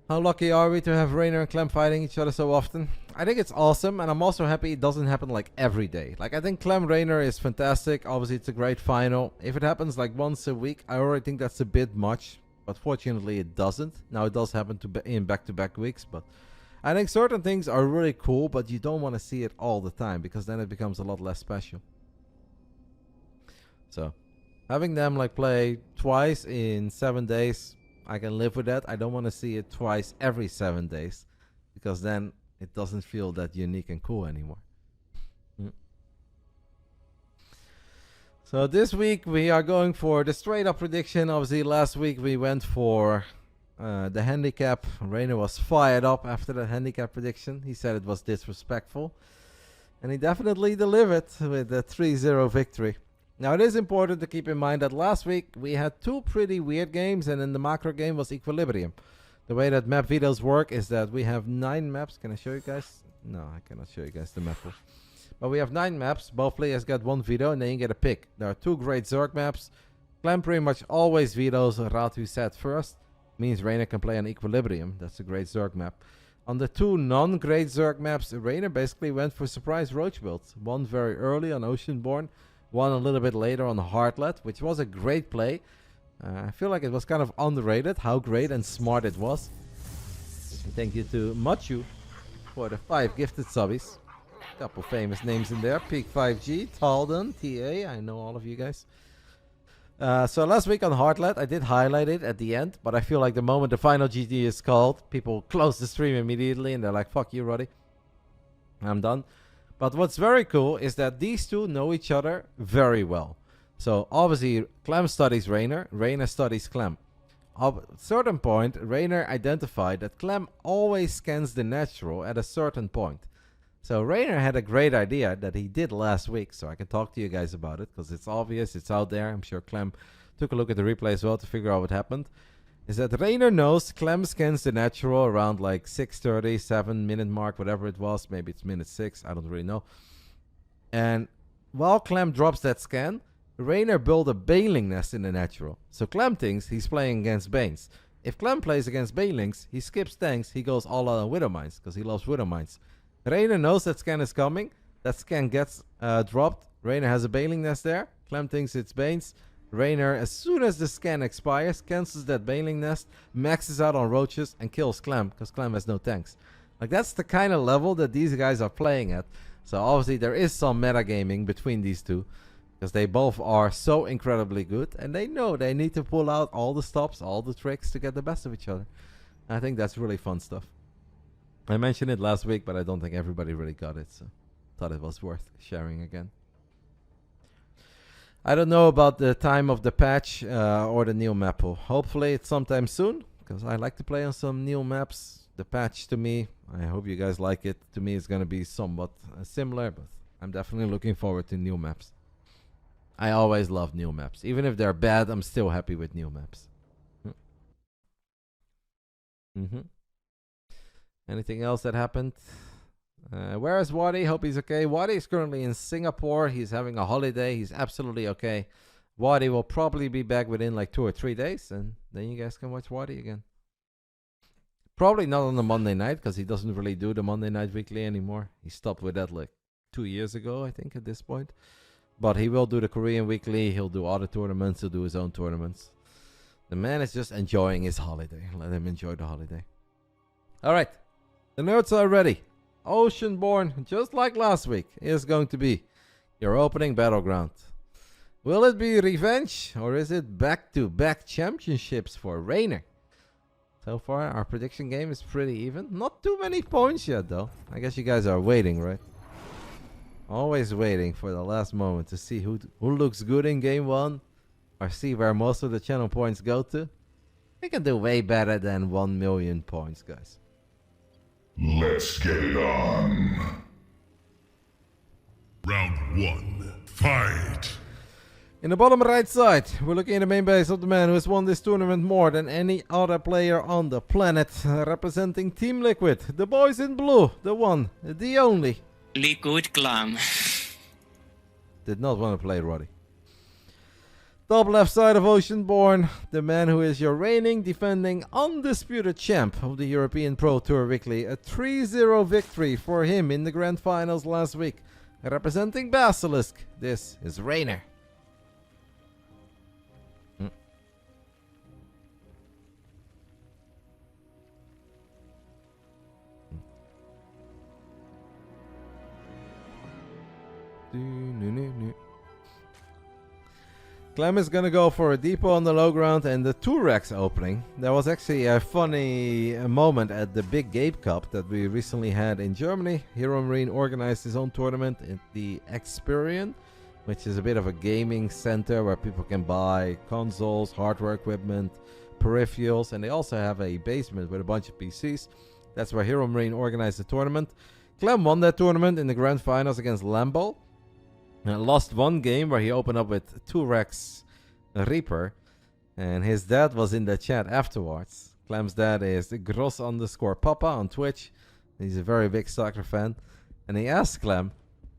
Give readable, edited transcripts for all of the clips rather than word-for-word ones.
How lucky are we to have Reynor and Clem fighting each other so often? I think it's awesome, and I'm also happy it doesn't happen like every day. Like, I think Clem Reynor is fantastic. Obviously, it's a great final. If it happens like once a week, I already think that's a bit much. But fortunately, it doesn't. Now, it does happen to be in back-to-back weeks, but I think certain things are really cool, but you don't want to see it all the time, because then it becomes a lot less special. So, having them like play twice in 7 days, I can live with that. I don't want to see it twice every 7 days, because then it doesn't feel that unique and cool anymore. So this week we are going for the straight up prediction. Obviously last week we went for the handicap. Reynor was fired up after the handicap prediction. He said it was disrespectful, and he definitely delivered with a 3-0 victory. Now, it is important to keep in mind that last week we had two pretty weird games, and then the macro game was Equilibrium. The way that map vetoes work is that we have 9 maps. Can I show you guys? No, I cannot show you guys the map. But we have 9 maps. Both players get 1 veto, and then you get a pick. There are 2 great Zerg maps. Clem pretty much always vetoes Ratu set first. Means Reynor can play on Equilibrium. That's a great Zerg map. On the 2 non-great Zerg maps, Reynor basically went for surprise roach builds. One very early on Oceanborn. One a little bit later on Heartlet, which was a great play. I feel like it was kind of underrated how great and smart it was. Thank you to Machu for the 5 gifted subbies. Couple famous names in there. Peak 5G, Talden, TA. I know all of you guys. So last week on Heartlet, I did highlight it at the end, but I feel like the moment the final GG is called, people close the stream immediately and they're like, fuck you, Roddy. I'm done. But what's very cool is that these two know each other very well. So obviously Clem studies Reynor, Reynor studies Clem. At a certain point, Reynor identified that Clem always scans the natural at a certain point. So Reynor had a great idea that he did last week, so I can talk to you guys about it, because it's obvious, it's out there. I'm sure Clem took a look at the replay as well to figure out what happened. Is that Reynor knows Clem scans the natural around like 6:30, 7-minute mark, whatever it was. Maybe it's minute 6, I don't really know. And while Clem drops that scan, Reynor built a Baneling nest in the natural. So Clem thinks he's playing against Banes. If Clem plays against Banelings, he skips tanks, he goes all out on Widow Mines, because he loves Widow Mines. Reynor knows that scan is coming, that scan gets dropped. Reynor has a Baneling nest there, Clem thinks it's Banes. Reynor, as soon as the scan expires, cancels that Baneling nest, maxes out on roaches, and kills Clem, because Clem has no tanks. Like, that's the kind of level that these guys are playing at. So obviously there is some metagaming between these two, because they both are so incredibly good, and they know they need to pull out all the stops, all the tricks to get the best of each other. I think that's really fun stuff. I mentioned it last week, but I don't think everybody really got it, so thought it was worth sharing again. I don't know about the time of the patch or the new map. Hopefully it's sometime soon, because I like to play on some new maps. The patch, to me, I hope you guys like it. To me, it's going to be somewhat similar, but I'm definitely looking forward to new maps. I always love new maps. Even if they're bad, I'm still happy with new maps. Anything else that happened? Where is Wadi? Hope he's okay. Wadi is currently in Singapore. He's having a holiday. He's absolutely okay. Wadi will probably be back within like 2 or 3 days, and then you guys can watch Wadi again. Probably not on the Monday night, because he doesn't really do the Monday night weekly anymore. He stopped with that like 2 years ago, I think, at this point. But he will do the Korean weekly. He'll do other tournaments. He'll do his own tournaments. The man is just enjoying his holiday. Let him enjoy the holiday. All right. The nerds are ready. Oceanborn, just like last week, is going to be your opening battleground. Will it be revenge, or is it back-to-back championships for Reynor? So far, our prediction game is pretty even. Not too many points yet, though. I guess you guys are waiting, right? Always waiting for the last moment to see who looks good in game 1, or see where most of the channel points go to. We can do way better than 1 million points, guys. Let's get it on. Round 1, fight! In the bottom right side, we're looking at the main base of the man who has won this tournament more than any other player on the planet. Representing Team Liquid, the boys in blue, the one, the only. Liquid Clem. Did not want to play Roddy. Top left side of Oceanborn, the man who is your reigning, defending, undisputed champ of the European Pro Tour Weekly. A 3-0 victory for him in the grand finals last week. Representing Basilisk, this is Reynor. Clem is gonna go for a depot on the low ground and the 2-Rex opening. There was actually a funny moment at the Big Game Cup that we recently had in Germany. Hero Marine organized his own tournament at the Experian, which is a bit of a gaming center where people can buy consoles, hardware equipment, peripherals, and they also have a basement with a bunch of PCs. That's where Hero Marine organized the tournament. Clem won that tournament in the grand finals against Lambo. And lost one game where he opened up with 2-Rex Reaper. And his dad was in the chat afterwards. Clem's dad is Gross_Papa on Twitch. He's a very big StarCraft fan. And he asked Clem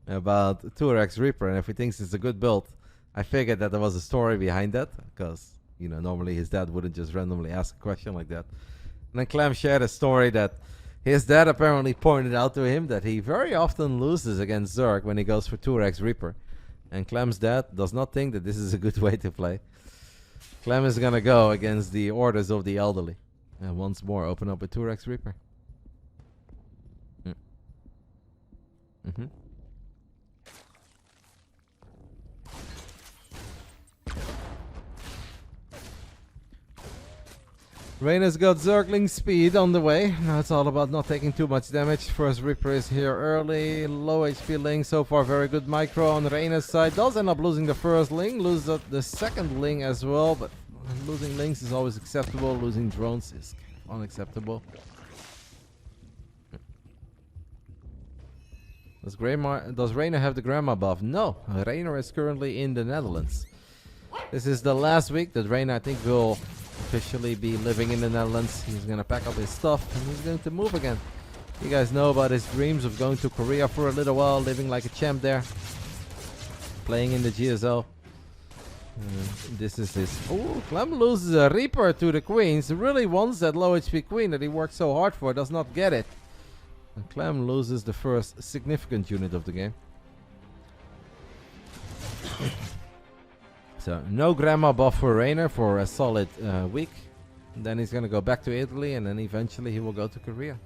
about 2-Rex Reaper and if he thinks it's a good build. I figured that there was a story behind that. Because, you know, normally his dad wouldn't just randomly ask a question like that. And then Clem shared a story that his dad apparently pointed out to him that he very often loses against Zerg when he goes for 2-Rex Reaper. And Clem's dad does not think that this is a good way to play. Clem is gonna go against the orders of the elderly. And once more open up with 2-Rex Reaper. Reynor's got Zergling speed on the way. Now it's all about not taking too much damage. First Reaper is here early. Low HP Ling. So far very good micro on Reynor's side. Does end up losing the first Ling. Loses the second Ling as well. But losing Lings is always acceptable. Losing drones is unacceptable. Does Reynor have the grandma buff? No. Reynor is currently in the Netherlands. This is the last week that Reynor, I think, will officially be living in the Netherlands. He's gonna pack up his stuff and he's going to move again. You guys know about his dreams of going to Korea for a little while, living like a champ there, playing in the GSL. This is his... Oh, Clem loses a Reaper to the Queens. Really wants that low HP Queen that he worked so hard for, does not get it. And Clem loses the first significant unit of the game. So, no grandma buff for Reynor for a solid week. And then he's going to go back to Italy and then eventually he will go to Korea.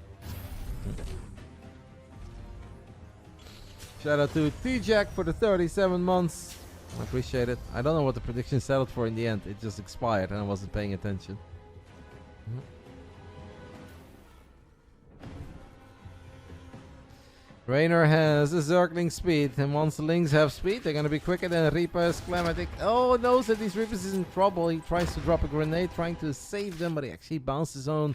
Shout out to T-Jack for the 37 months. I appreciate it. I don't know what the prediction settled for in the end. It just expired and I wasn't paying attention. Reynor has a Zergling speed, and once the Lings have speed, they're gonna be quicker than Reapers. Clem, I think, knows that these Reapers is in trouble. He tries to drop a grenade, trying to save them, but he actually bounced his own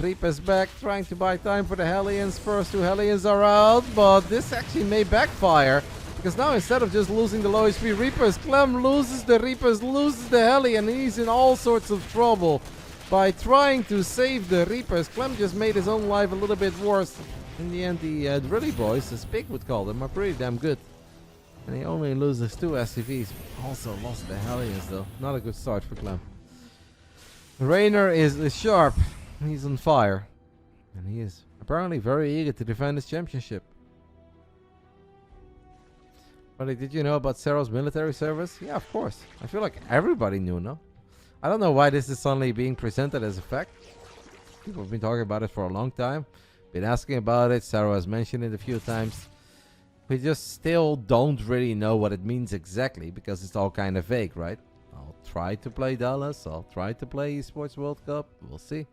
Reapers back, trying to buy time for the Hellions. First 2 Hellions are out, but this actually may backfire, because now instead of just losing the low HP Reapers, Clem loses the Reapers, loses the Hellion, and he's in all sorts of trouble. By trying to save the Reapers, Clem just made his own life a little bit worse. In the end, the Drilly boys, as Pig would call them, are pretty damn good. And he only loses 2 SCVs. Also lost the Hellions though. Not a good start for Clem. Reynor is sharp. He's on fire. And he is apparently very eager to defend his championship. But did you know about Serral's military service? Yeah, of course. I feel like everybody knew, no? I don't know why this is suddenly being presented as a fact. People have been talking about it for a long time. Been asking about it. Serral has mentioned it a few times. We just still don't really know what it means exactly because it's all kind of vague, right? I'll try to play Dallas. I'll try to play Esports World Cup. We'll see.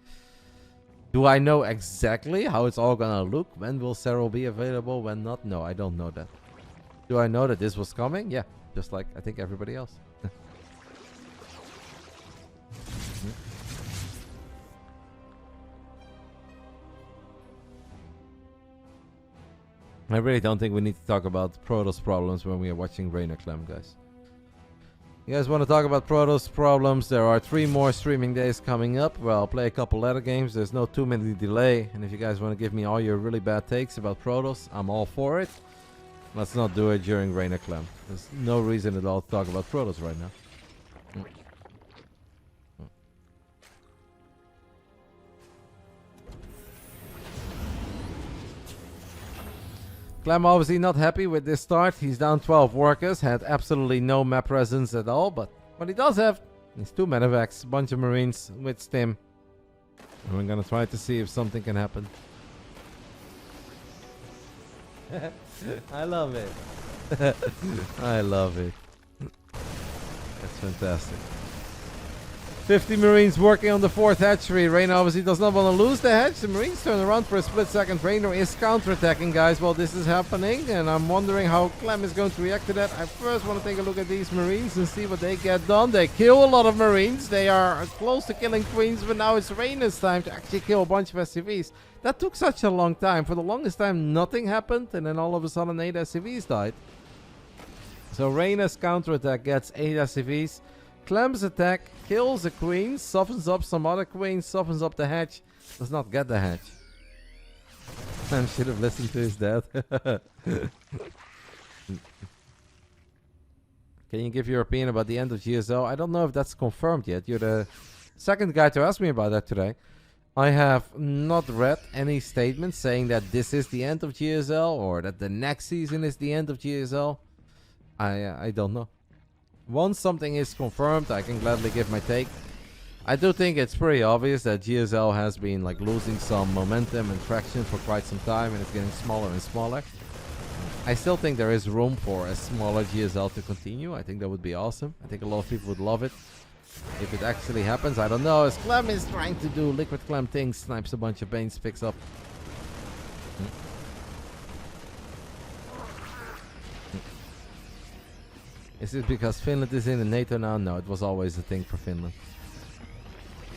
Do I know exactly how it's all gonna look? When will Serral be available? When not? No, I don't know that. Do I know that this was coming? Yeah, just like I think everybody else. I really don't think we need to talk about Protoss problems when we are watching Reynor Clem, guys. You guys want to talk about Protoss problems? There are 3 more streaming days coming up where I'll play a couple ladder games. There's no 2-minute delay. And if you guys want to give me all your really bad takes about Protoss, I'm all for it. Let's not do it during Reynor Clem. There's no reason at all to talk about Protoss right now. Clem obviously not happy with this start. He's down 12 workers, had absolutely no map presence at all, but what he does have is 2 medevacs, a bunch of marines with stim. And we're gonna try to see if something can happen. I love it. I love it. That's fantastic. 50 Marines working on the 4th hatchery. Reynor obviously does not want to lose the hatch. The Marines turn around for a split second. Reynor is counterattacking, guys, while this is happening. And I'm wondering how Clem is going to react to that. I first want to take a look at these Marines and see what they get done. They kill a lot of Marines. They are close to killing Queens, but now it's Reynor's time to actually kill a bunch of SCVs. That took such a long time. For the longest time, nothing happened. And then all of a sudden, 8 SCVs died. So Reynor's counterattack gets 8 SCVs. Clem's attack kills a queen, softens up some other queens, softens up the hatch, does not get the hatch. Clem should have listened to his dad. Can you give your opinion about the end of GSL? I don't know if that's confirmed yet. You're the second guy to ask me about that today. I have not read any statements saying that this is the end of GSL or that the next season is the end of GSL. I don't know. Once something is confirmed, I can gladly give my take. I do think it's pretty obvious that GSL has been like losing some momentum and traction for quite some time, and it's getting smaller and smaller. I still think there is room for a smaller GSL to continue. I think that would be awesome. I think a lot of people would love it. If it actually happens, I don't know. As Clem is trying to do Liquid Clem things, snipes a bunch of Banes, picks up. Is it because Finland is in the NATO now? No, it was always a thing for Finland.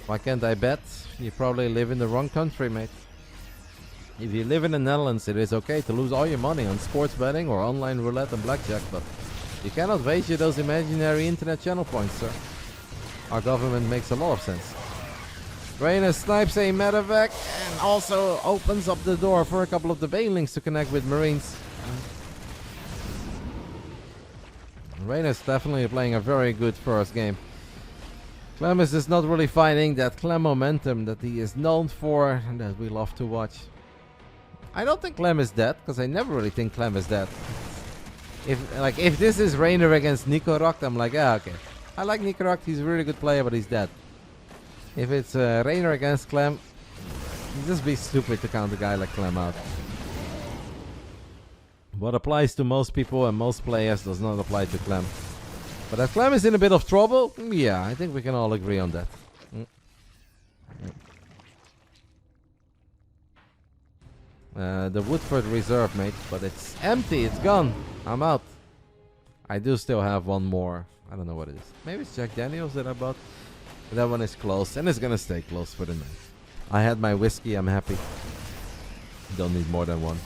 Why can't I bet? You probably live in the wrong country, mate. If you live in the Netherlands, it is okay to lose all your money on sports betting or online roulette and blackjack, but you cannot wager those imaginary internet channel points, sir. Our government makes a lot of sense. Reynor snipes a medevac and also opens up the door for a couple of the banelings to connect with Marines. Reynor's definitely playing a very good first game. Clem is just not really finding that Clem momentum that he is known for and that we love to watch. I don't think Clem is dead, because I never really think Clem is dead. If this is Reynor against Nicorok, I'm like, yeah, okay. I like Nicorok, he's a really good player, but he's dead. If it's Reynor against Clem, it'd just be stupid to count a guy like Clem out. What applies to most people and most players does not apply to Clem. But that Clem is in a bit of trouble, yeah, I think we can all agree on that. The Woodford Reserve, mate, but it's empty, it's gone. I'm out. I do still have one more. I don't know what it is. Maybe it's Jack Daniels that I bought. But that one is closed, and it's gonna stay closed for the night. I had my whiskey, I'm happy. Don't need more than one.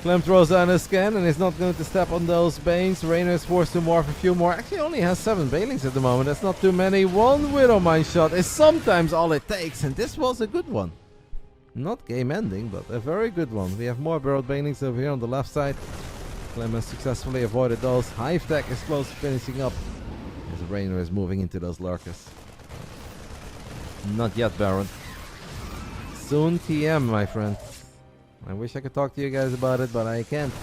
Clem throws down a scan and is not going to step on those Banes. Reynor is forced to morph a few more. Actually only has 7 Banelings at the moment. That's not too many. One Widowmine shot is sometimes all it takes. And this was a good one. Not game ending, but a very good one. We have more Burrowed Banelings over here on the left side. Clem has successfully avoided those. Hive Tech is close to finishing up. As Reynor is moving into those lurkers. Not yet, Baron. Soon TM, my friend. I wish I could talk to you guys about it, but I can't.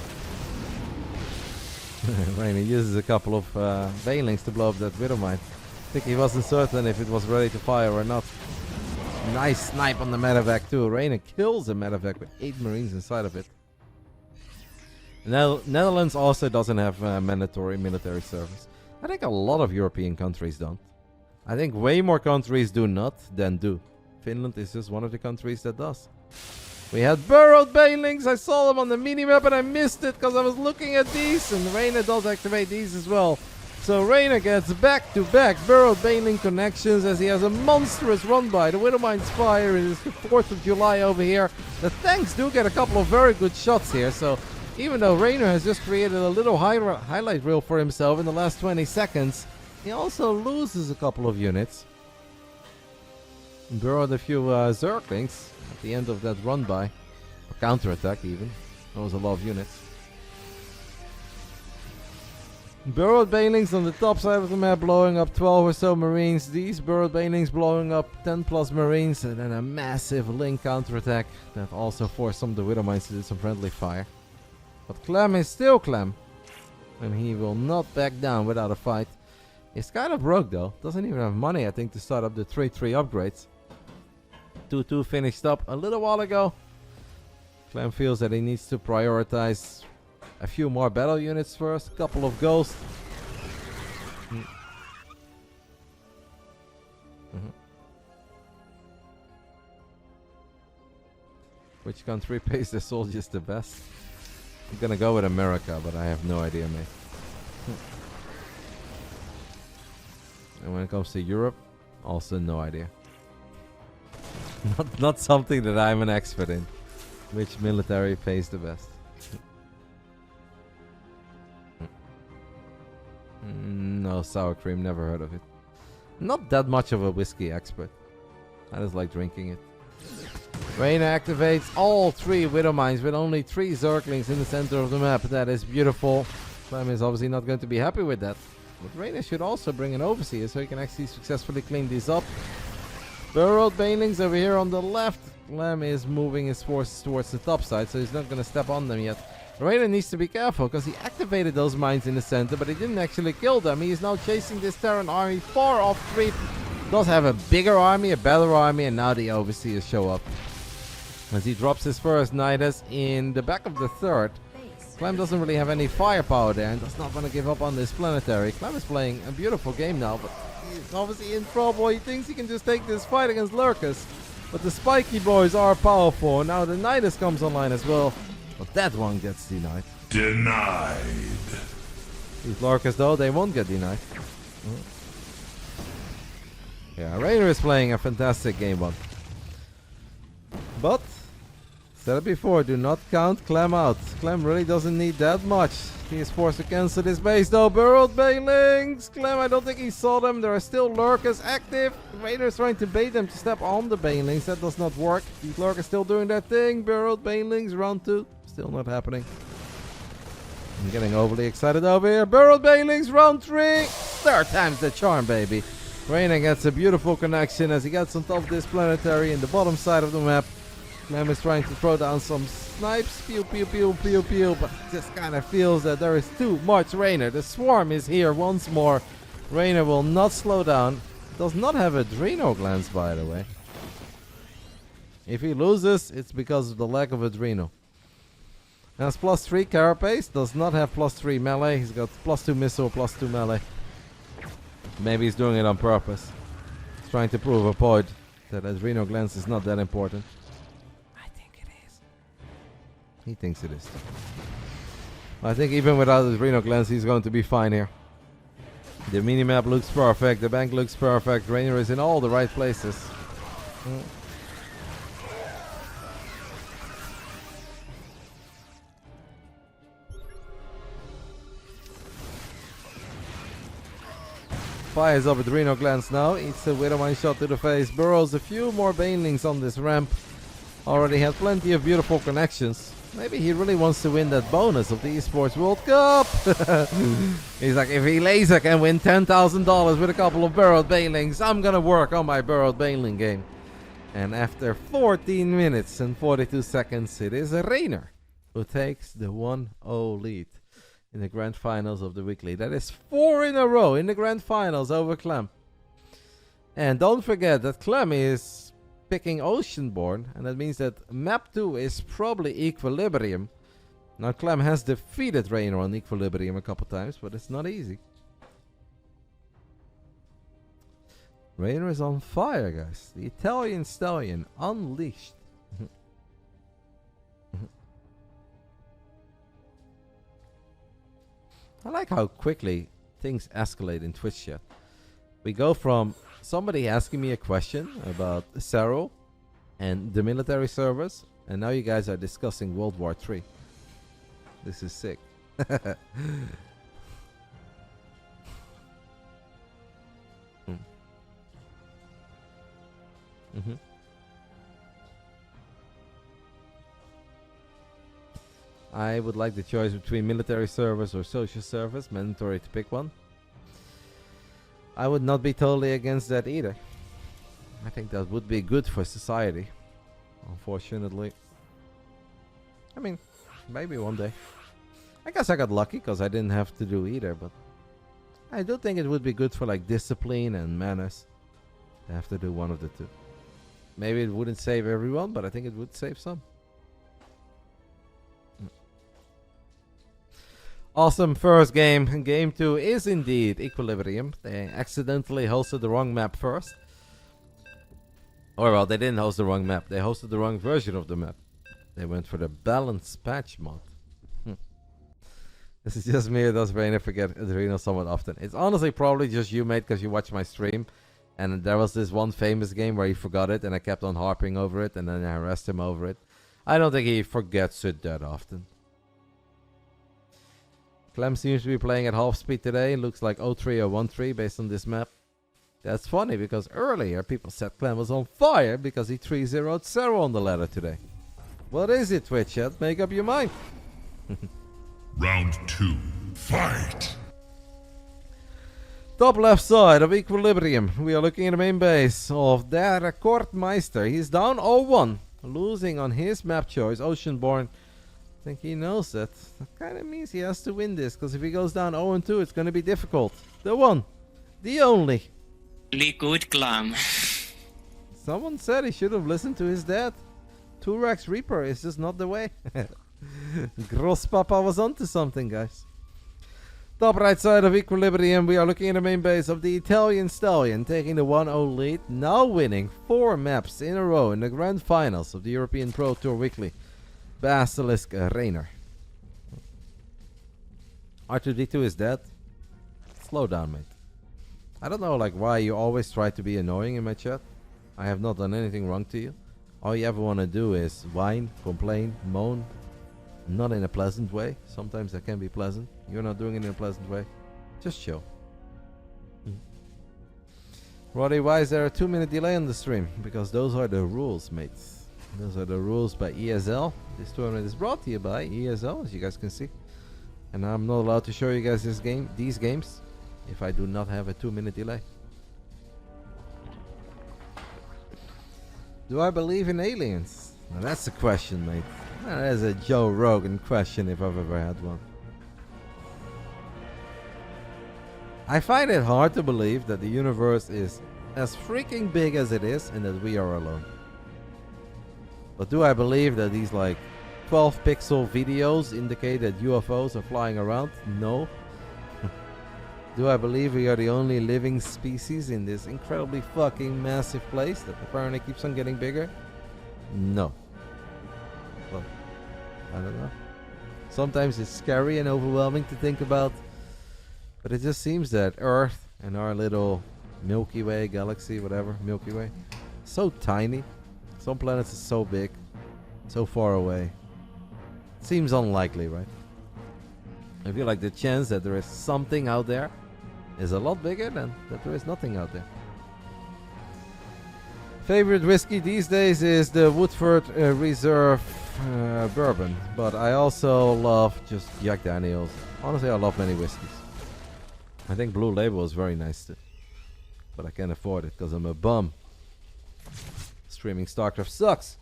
Reynor uses a couple of Banelings to blow up that Widowmine. I think he wasn't certain if it was ready to fire or not. Nice snipe on the medevac too. Reynor kills the medevac with 8 Marines inside of it. Netherlands also doesn't have mandatory military service. I think a lot of European countries don't. I think way more countries do not than do. Finland is just one of the countries that does. We had Burrowed Banelings. I saw them on the minimap and I missed it because I was looking at these. And Reynor does activate these as well. So Reynor gets back-to-back Burrowed Baneling connections as he has a monstrous run by. The Widowmine's fire is the 4th of July over here. The tanks do get a couple of very good shots here. So even though Reynor has just created a little highlight reel for himself in the last 20 seconds, he also loses a couple of units. Burrowed a few Zerglings at the end of that run by. Or counterattack even. That was a lot of units. Burrowed banelings on the top side of the map blowing up 12 or so marines. These burrowed banelings blowing up 10 plus marines. And then a massive link counterattack that also forced some of the Widow Mines to do some friendly fire. But Clem is still Clem. And he will not back down without a fight. He's kind of broke though. Doesn't even have money, I think, to start up the 3-3 upgrades. 2-2 finished up a little while ago. Clem feels that he needs to prioritize a few more battle units first. A couple of ghosts. Which country pays their soldiers the best? I'm gonna go with America, but I have no idea, mate. And when it comes to Europe, also no idea. Not something that I'm an expert in. Which military pays the best? No, sour cream, never heard of it. Not that much of a whiskey expert. I just like drinking it. Reynor activates all 3 Widow Mines with only 3 Zerglings in the center of the map. That is beautiful. Clem is obviously not going to be happy with that. But Reynor should also bring an Overseer so he can actually successfully clean these up. Burrowed banelings over here on the left. Clem is moving his forces towards the top side, so he's not going to step on them yet. Reynor needs to be careful because he activated those mines in the center, but he didn't actually kill them. He is now chasing this Terran army far off creep. Does have a bigger army, a better army, and now the Overseers show up. As he drops his first Nidus in the back of the third. Clem doesn't really have any firepower there and does not want to give up on this planetary. Clem is playing a beautiful game now, but he's obviously in trouble. He thinks he can just take this fight against Lurkers. But the spiky boys are powerful. Now the Nidus comes online as well. But that one gets denied. Denied. These Lurkers though, they won't get denied. Yeah, Reynor is playing a fantastic game one. But said it before, do not count Clem out. Clem really doesn't need that much. He is forced to cancel this base though. Burrowed banelings. Clem, I don't think he saw them. There are still Lurkers active. Reynor is trying to bait them to step on the banelings. That does not work. These Lurkers still doing their thing. Burrowed banelings, round 2. Still not happening. I'm getting overly excited over here. Burrowed banelings, round 3. Third time's the charm, baby. Reynor gets a beautiful connection as he gets on top of this planetary in the bottom side of the map. Clem is trying to throw down some snipes, pew pew pew pew pew, but just kind of feels that there is too much Reynor. The swarm is here once more. Reynor will not slow down. Does not have a Adrenal glance, by the way. If he loses, it's because of the lack of Adrenal. Has +3 carapace, does not have +3 melee. He's got +2 missile, +2 melee. Maybe he's doing it on purpose. He's trying to prove a point that Adrenal glance is not that important. He thinks it is. I think even without his Reynor glance, he's going to be fine here. The minimap looks perfect. The bank looks perfect. Reynor is in all the right places. Fires up with Reynor glance now. Eats a Widow Mine shot to the face. Burrows a few more banelings on this ramp. Already had plenty of beautiful connections. Maybe he really wants to win that bonus of the Esports World Cup. He's like, if he laser can win $10,000 with a couple of burrowed banelings, I'm gonna work on my burrowed baneling game. And after 14 minutes and 42 seconds, it is Reynor who takes the 1-0 lead in the grand finals of the weekly. That is 4 in a row in the grand finals over Clem. And don't forget that Clem is picking Oceanborn, and that means that map 2 is probably Equilibrium. Now Clem has defeated Reynor on Equilibrium a couple times, but it's not easy. Reynor is on fire, guys. The Italian Stallion unleashed. I like how quickly things escalate in Twitch chat. We go from somebody asking me a question about Serral and the military service, and now you guys are discussing World War III. This is sick. I would like the choice between military service or social service, mandatory to pick one. I would not be totally against that either. I think that would be good for society. Unfortunately. I mean, maybe one day. I guess I got lucky because I didn't have to do either, but I do think it would be good for like discipline and manners to have to do one of the two. Maybe it wouldn't save everyone, but I think it would save some. Awesome first game. Game 2 is indeed Equilibrium. They accidentally hosted the wrong map first. Or well, they didn't host the wrong map. They hosted the wrong version of the map. They went for the balance patch mod. This is just me. It does Reynor forget Adreno somewhat often. It's honestly probably just you, mate, because you watch my stream. And there was this one famous game where he forgot it, and I kept on harping over it, and then I harassed him over it. I don't think he forgets it that often. Clem seems to be playing at half speed today. Looks like 03 or 13 based on this map. That's funny because earlier people said Clem was on fire because he 3-0'd Serral on the ladder today. What is it, Twitch chat? Make up your mind. Round 2. Fight! Top left side of Equilibrium. We are looking at the main base of Der Rekordmeister. He's down 0-1. Losing on his map choice, Oceanborn. I think he knows that. That kind of means he has to win this, because if he goes down 0-2, it's going to be difficult. The one. The only. Good Clem. Someone said he should have listened to his dad. Turax Reaper is just not the way. Grosspapa was onto something, guys. Top right side of Equilibrium, we are looking at the main base of the Italian Stallion, taking the 1-0 lead, now winning 4 maps in a row in the grand finals of the European Pro Tour Weekly. BASILISK Reynor. R2D2 is dead. Slow down, mate. I don't know like why you always try to be annoying in my chat. I have not done anything wrong to you. All you ever want to do is whine, complain, moan. Not in a pleasant way. Sometimes that can be pleasant. You're not doing it in a pleasant way. Just chill. Roddy, why is there a 2-minute delay on the stream? Because those are the rules, mates. Those are the rules by ESL. This tournament is brought to you by ESL, as you guys can see. And I'm not allowed to show you guys these games, if I do not have a 2-minute delay. Do I believe in aliens? Now that's the question, mate. That is a Joe Rogan question if I've ever had one. I find it hard to believe that the universe is as freaking big as it is and that we are alone. But do I believe that these like 12 pixel videos indicate that UFOs are flying around? No. Do I believe we are the only living species in this incredibly fucking massive place that apparently keeps on getting bigger? No. Well, I don't know. Sometimes it's scary and overwhelming to think about, but it just seems that Earth and our little Milky Way galaxy, whatever, Milky Way, so tiny. Some planets are so big, so far away. Seems unlikely, right? I feel like the chance that there is something out there is a lot bigger than that there is nothing out there. Favorite whiskey these days is the Woodford Reserve bourbon, but I also love just Jack Daniels. Honestly, I love many whiskeys. I think Blue Label is very nice too, but I can't afford it because I'm a bum. Streaming StarCraft sucks.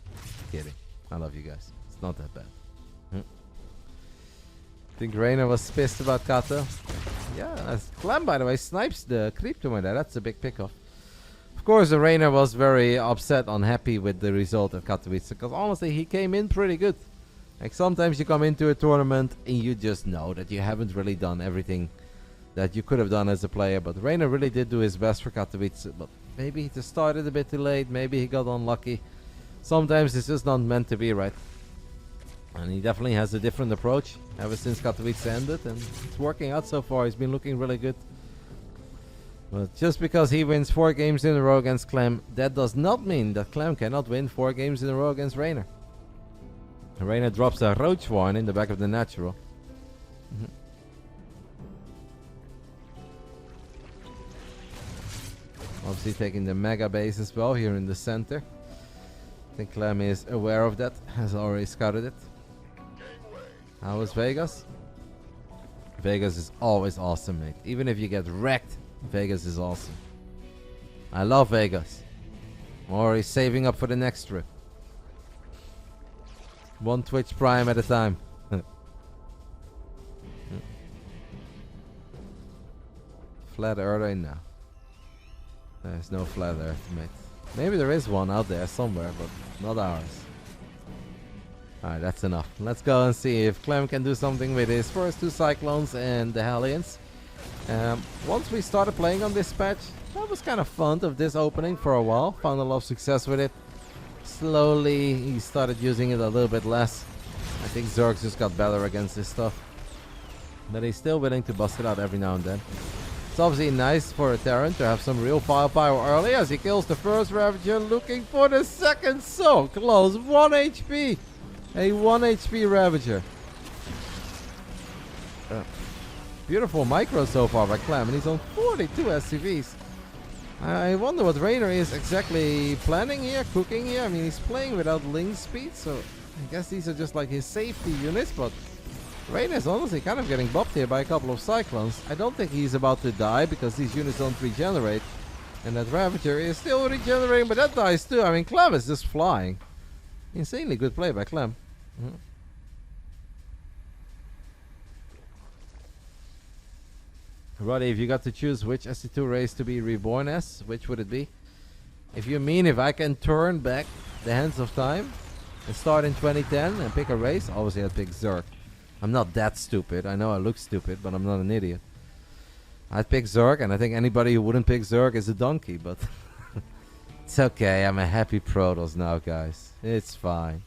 Kidding. I love you guys. It's not that bad. Think Reynor was pissed about Kato? Yeah, Clem, by the way, snipes the creep to my dad. That's a big pickoff. Of course, Reynor was very upset, unhappy with the result at Katowice, because honestly, he came in pretty good. Like, sometimes you come into a tournament and you just know that you haven't really done everything that you could have done as a player, but Reynor really did do his best for Katowice, but maybe he just started a bit too late, maybe he got unlucky. Sometimes it's just not meant to be, right? And he definitely has a different approach ever since Katowice ended, and it's working out so far. He's been looking really good. But just because he wins 4 games in a row against Clem, that does not mean that Clem cannot win 4 games in a row against Reynor. Reynor drops a Roach Warren in the back of the natural. Obviously taking the mega base as well here in the center. I think Clem is aware of that, has already scouted it. How was Vegas? Vegas is always awesome, mate. Even if you get wrecked, Vegas is awesome. I love Vegas. I'm already saving up for the next trip. One Twitch Prime at a time. Flat Earth now. There's no flat Earth, mate. Maybe there is one out there somewhere, but not ours. Alright, that's enough. Let's go and see if Clem can do something with his first 2 Cyclones and the Hellions. Once we started playing on this patch, that was kind of fun of this opening for a while. Found a lot of success with it. Slowly, he started using it a little bit less. I think Zerg just got better against this stuff. But he's still willing to bust it out every now and then. It's obviously nice for a Terran to have some real firepower early as he kills the first Ravager, looking for the second. So close. 1 HP. A 1 HP Ravager. Beautiful micro so far by Clem, and he's on 42 SCVs. I wonder what Reynor is exactly planning here, cooking here. I mean, he's playing without link speed, so I guess these are just like his safety units, but Reynor is honestly kind of getting bopped here by a couple of Cyclones. I don't think he's about to die because these units don't regenerate. And that Ravager is still regenerating, but that dies too. I mean, Clem is just flying. Insanely good play by Clem. Roddy, if you got to choose which SC2 race to be reborn as, which would it be? If you mean if I can turn back the hands of time and start in 2010 and pick a race, obviously I'd pick Zerg. I'm not that stupid. I know I look stupid, but I'm not an idiot. I'd pick Zerg, and I think anybody who wouldn't pick Zerg is a donkey, but it's okay. I'm a happy Protoss now, guys. It's fine.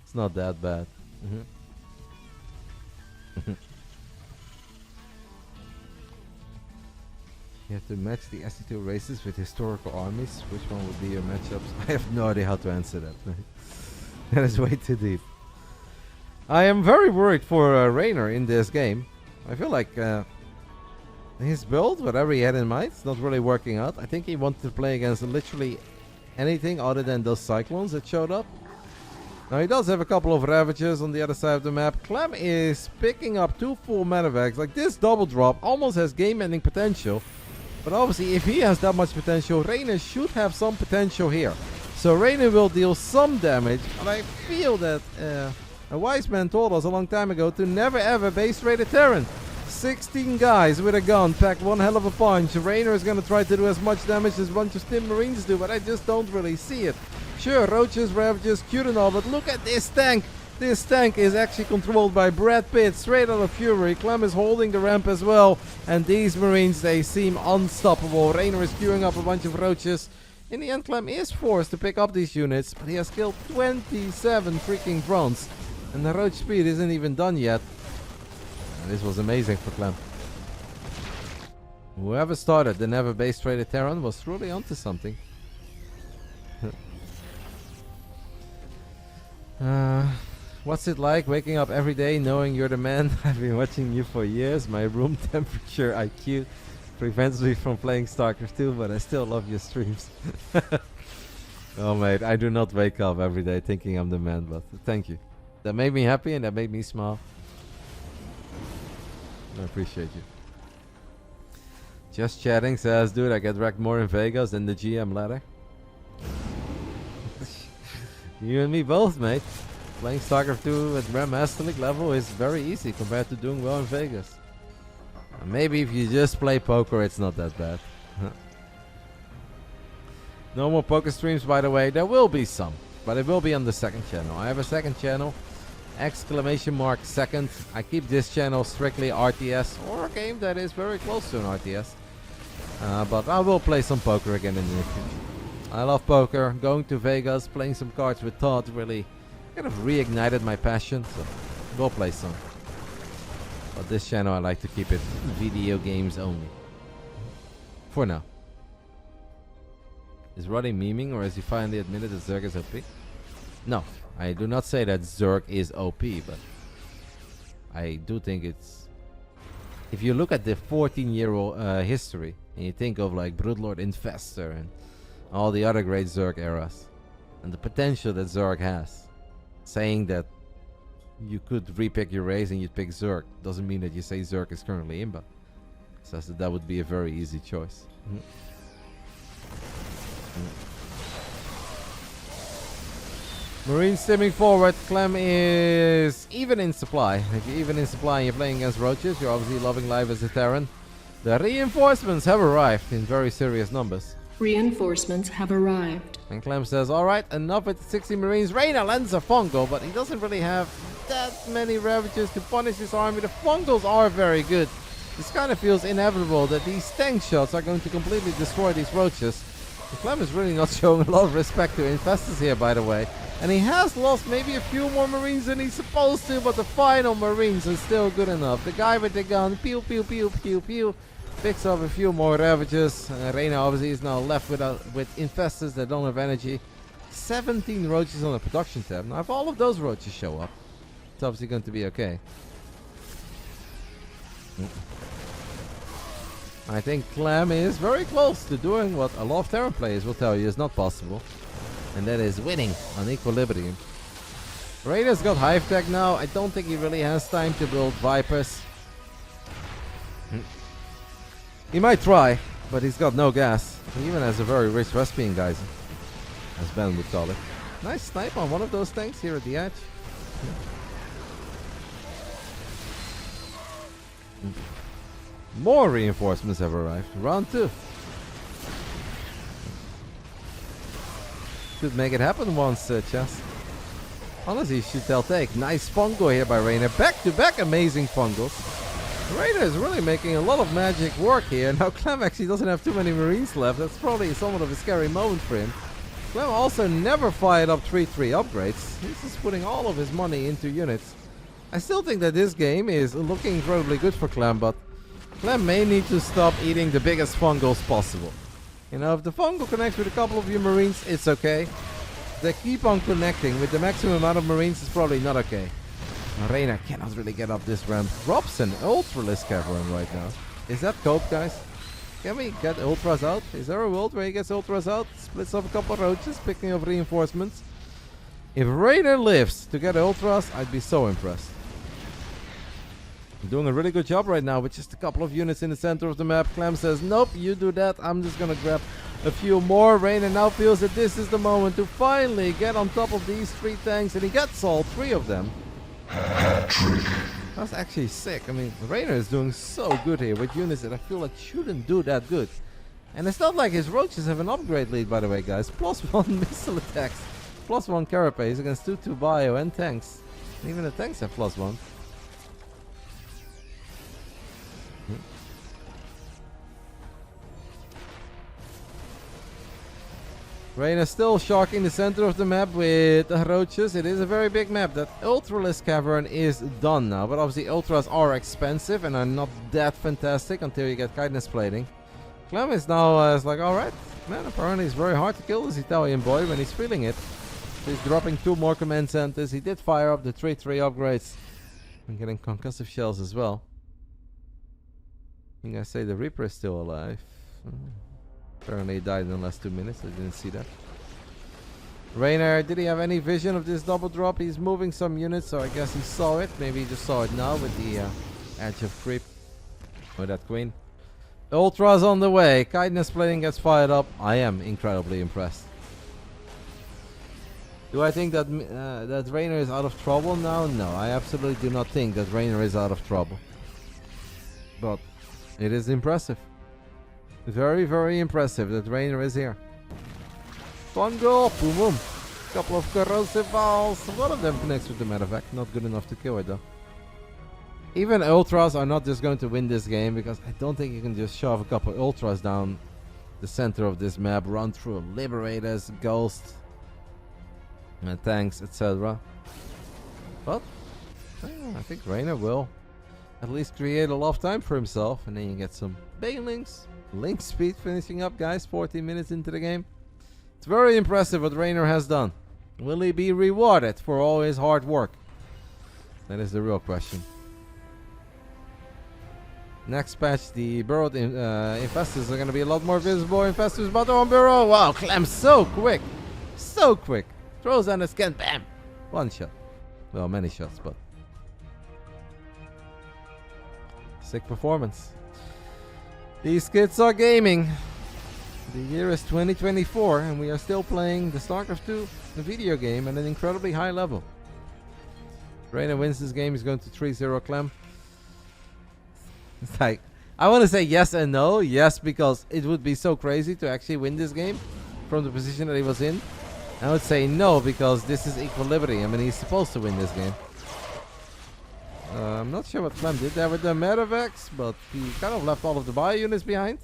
It's not that bad. You have to match the SC2 races with historical armies. Which one would be your matchups? I have no idea how to answer that. That is way too deep. I am very worried for Reynor in this game. I feel like his build, whatever he had in mind, it's not really working out. I think he wanted to play against literally anything other than those Cyclones that showed up. Now he does have a couple of Ravagers on the other side of the map. Clem is picking up 2 full medevacs. Like, this double drop almost has game-ending potential. But obviously, if he has that much potential, Reynor should have some potential here. So Reynor will deal some damage. And I feel that a wise man told us a long time ago to never ever base raid a Terran. 16 guys with a gun pack one hell of a punch. Reynor is going to try to do as much damage as a bunch of Stim Marines do, but I just don't really see it. Sure, Roaches, Ravagers, cute and all, but look at this tank. This tank is actually controlled by Brad Pitt, straight out of Fury. Clem is holding the ramp as well. And these Marines, they seem unstoppable. Reynor is queuing up a bunch of Roaches. In the end, Clem is forced to pick up these units, but he has killed 27 freaking drones. And the Roach speed isn't even done yet. And this was amazing for Clem. Whoever started the never base traded Terran was truly onto something. What's it like waking up every day knowing you're the man? I've been watching you for years. My room temperature IQ prevents me from playing StarCraft 2, but I still love your streams. Oh mate, I do not wake up every day thinking I'm the man, but thank you. That made me happy and that made me smile. I appreciate you. Just chatting says, dude, I get wrecked more in Vegas than the GM ladder. You and me both, mate. Playing StarCraft 2 at Grandmaster League level is very easy compared to doing well in Vegas. Maybe if you just play poker, it's not that bad. No more poker streams, by the way. There will be some, but it will be on the second channel. I have a second channel, !2. I keep this channel strictly RTS or a game that is very close to an RTS. But I will play some poker again in the near future. I love poker. Going to Vegas, playing some cards with Todd really kind of reignited my passion. So we'll play some. But this channel I like to keep it video games only. For now. Is Roddy memeing or has he finally admitted that Zerg is OP? No, I do not say that Zerg is OP, but I do think it's... If you look at the 14-year-old history, and you think of like Broodlord Infestor and all the other great Zerg eras, and the potential that Zerg has, saying that You could repick your race and you'd pick Zerg. Doesn't mean that you say Zerg is currently Imba. Says that would be a very easy choice. Marine stimming forward. Clem is even in supply. If you're even in supply and you're playing against roaches, you're obviously loving life as a Terran. The reinforcements have arrived in very serious numbers. Reinforcements have arrived. And Clem says, alright, enough with the 60 Marines. Reynor lends a fungal, but he doesn't really have that many Ravagers to punish his army. The fungals are very good. This kind of feels inevitable that these tank shots are going to completely destroy these roaches. And Clem is really not showing a lot of respect to Infestus here, by the way. And he has lost maybe a few more Marines than he's supposed to, but the final Marines are still good enough. The guy with the gun, pew pew pew pew pew, picks up a few more Ravagers. Reynor obviously is now left with Infestors that don't have energy. 17 roaches on the production tab. Now if all of those roaches show up, it's obviously going to be okay. I think Clem is very close to doing what a lot of Terran players will tell you is not possible. And that is winning on Equilibrium. Raider's got Hive Tech now. I don't think he really has time to build Vipers. He might try, but he's got no gas. He even has a very rich Vespian geyser, as Ben would call it. Nice snipe on one of those tanks here at the edge. More reinforcements have arrived. Round 2. Could make it happen once, Chess. Honestly, should tell take. Nice fungal here by Reynor. Back to back amazing fungals. Reynor is really making a lot of magic work here. Now Clem actually doesn't have too many Marines left. That's probably somewhat of a scary moment for him. Clem also never fired up 3-3 upgrades. He's just putting all of his money into units. I still think that this game is looking incredibly good for Clem, but Clem may need to stop eating the biggest fungals possible. You know, if the fungal connects with a couple of your Marines, it's okay. If they keep on connecting with the maximum amount of Marines, it's probably not okay. Reynor cannot really get up this ramp. Drops an Ultralisk Cavern right now. Is that cope, guys? Can we get Ultras out? Is there a world where he gets Ultras out? Splits up a couple of roaches, picking up reinforcements. If Reynor lives to get Ultras, I'd be so impressed. Doing a really good job right now with just a couple of units in the center of the map. Clem says, nope, you do that. I'm just gonna grab a few more. Reynor now feels that this is the moment to finally get on top of these 3 tanks, and he gets all 3 of them. That's actually sick. I mean, Reynor is doing so good here with units that I feel like shouldn't do that good. And it's not like his roaches have an upgrade lead, by the way, guys. +1 missile attacks, +1 carapace against 2 bio and tanks. And even the tanks have +1. Reynor still sharking the center of the map with the roaches. It is a very big map. That Ultralisk Cavern is done now, but obviously Ultras are expensive and are not that fantastic until you get Kindness Plating. Clem is now is like, alright, man, apparently it's very hard to kill this Italian boy when he's feeling it. So he's dropping 2 more command centers. He did fire up the 3-3 upgrades and getting concussive shells as well. I think I say the Reaper is still alive. Apparently he died in the last 2 minutes. I didn't see that. Reynor, did he have any vision of this double drop? He's moving some units, so I guess he saw it. Maybe he just saw it now with the edge of creep. Or that queen. Ultra's on the way. Kindness Plating gets fired up. I am incredibly impressed. Do I think that that Reynor is out of trouble now? No, I absolutely do not think that Reynor is out of trouble. But it is impressive. Very, very impressive that Reynor is here. Fungal, boom boom. Couple of corrosive balls. One of them connects with the medevac. Not good enough to kill it though. Even Ultras are not just going to win this game, because I don't think you can just shove a couple of Ultras down the center of this map, run through Liberators, Ghosts, and tanks, etc. But I think Reynor will at least create a lot of time for himself, and then you get some Banelings. Link speed finishing up, guys, 14 minutes into the game. It's very impressive what Reynor has done. Will he be rewarded for all his hard work? That is the real question. Next patch, the burrowed infestors are going to be a lot more visible. Infestors about on burrow. Wow, Clem so quick. So quick. Throws on the scan, bam. 1 shot. Well, many shots, but Sick performance. These kids are gaming. The year is 2024 and we are still playing the StarCraft 2 video game at an incredibly high level. Reynor wins this game. He's going to 3-0 Clem. It's like, I want to say yes and no. Yes, because it would be so crazy to actually win this game from the position that he was in. I would say no, because this is equilibrium. I mean, he's supposed to win this game. I'm not sure what Clem did there with the Metavex, but he kind of left all of the bio units behind.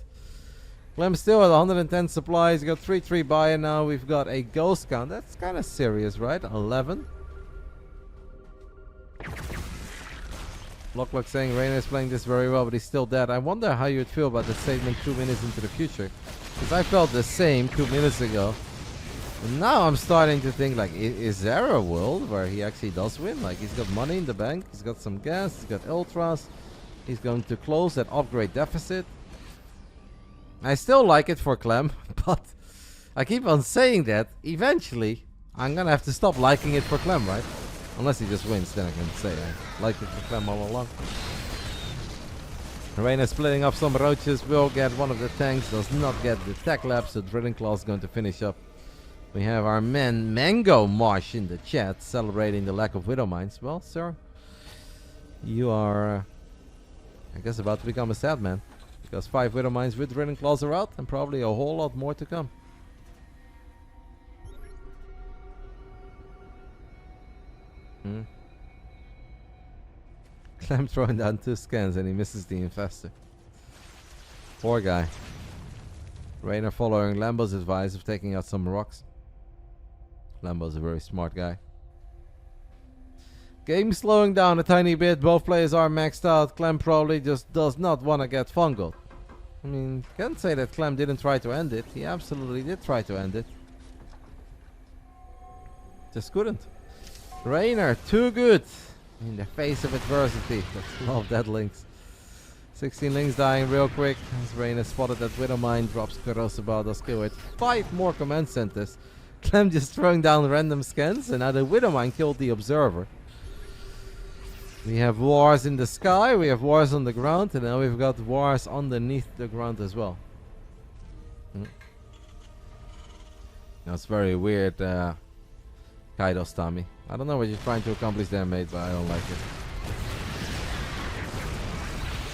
Clem still at 110 supplies. He's got 3-3 bio now. We've got a ghost count. That's kind of serious, right? 11. Locklock saying Reynor is playing this very well, but he's still dead. I wonder how you'd feel about the statement 2 minutes into the future. Because I felt the same 2 minutes ago. And now I'm starting to think, like, is there a world where he actually does win? Like, he's got money in the bank, he's got some gas, he's got ultras, he's going to close that upgrade deficit. I still like it for Clem, but I keep on saying that eventually I'm gonna have to stop liking it for Clem, right? Unless he just wins, then I can say I liked it for Clem all along. Reynor splitting up some roaches, will get one of the tanks, does not get the tech lab, so Drilling Claw is going to finish up. We have our man Mango Marsh in the chat celebrating the lack of Widow Mines. Well, sir, you are, I guess, about to become a sad man. Because 5 Widow Mines with Drilling Claws are out and probably a whole lot more to come. Clem throwing down 2 scans and he misses the Infestor. Poor guy. Reynor following Lambo's advice of taking out some rocks. Lambo's a very smart guy. Game slowing down a tiny bit. Both players are maxed out. Clem probably just does not want to get fungal. I mean, can't say that Clem didn't try to end it. He absolutely did try to end it. Just couldn't. Reynor, too good. In the face of adversity. Let's love that links. 16 links dying real quick. As Reynor spotted that Widow Mine, drops Corrosive, does kill it. 5 more command centers. Clem just throwing down random scans, and now the Widow Mine killed the Observer. We have wars in the sky, we have wars on the ground, and now we've got wars underneath the ground as well. That's very weird, Kaidos Tommy. I don't know what you're trying to accomplish there, mate, but I don't like it.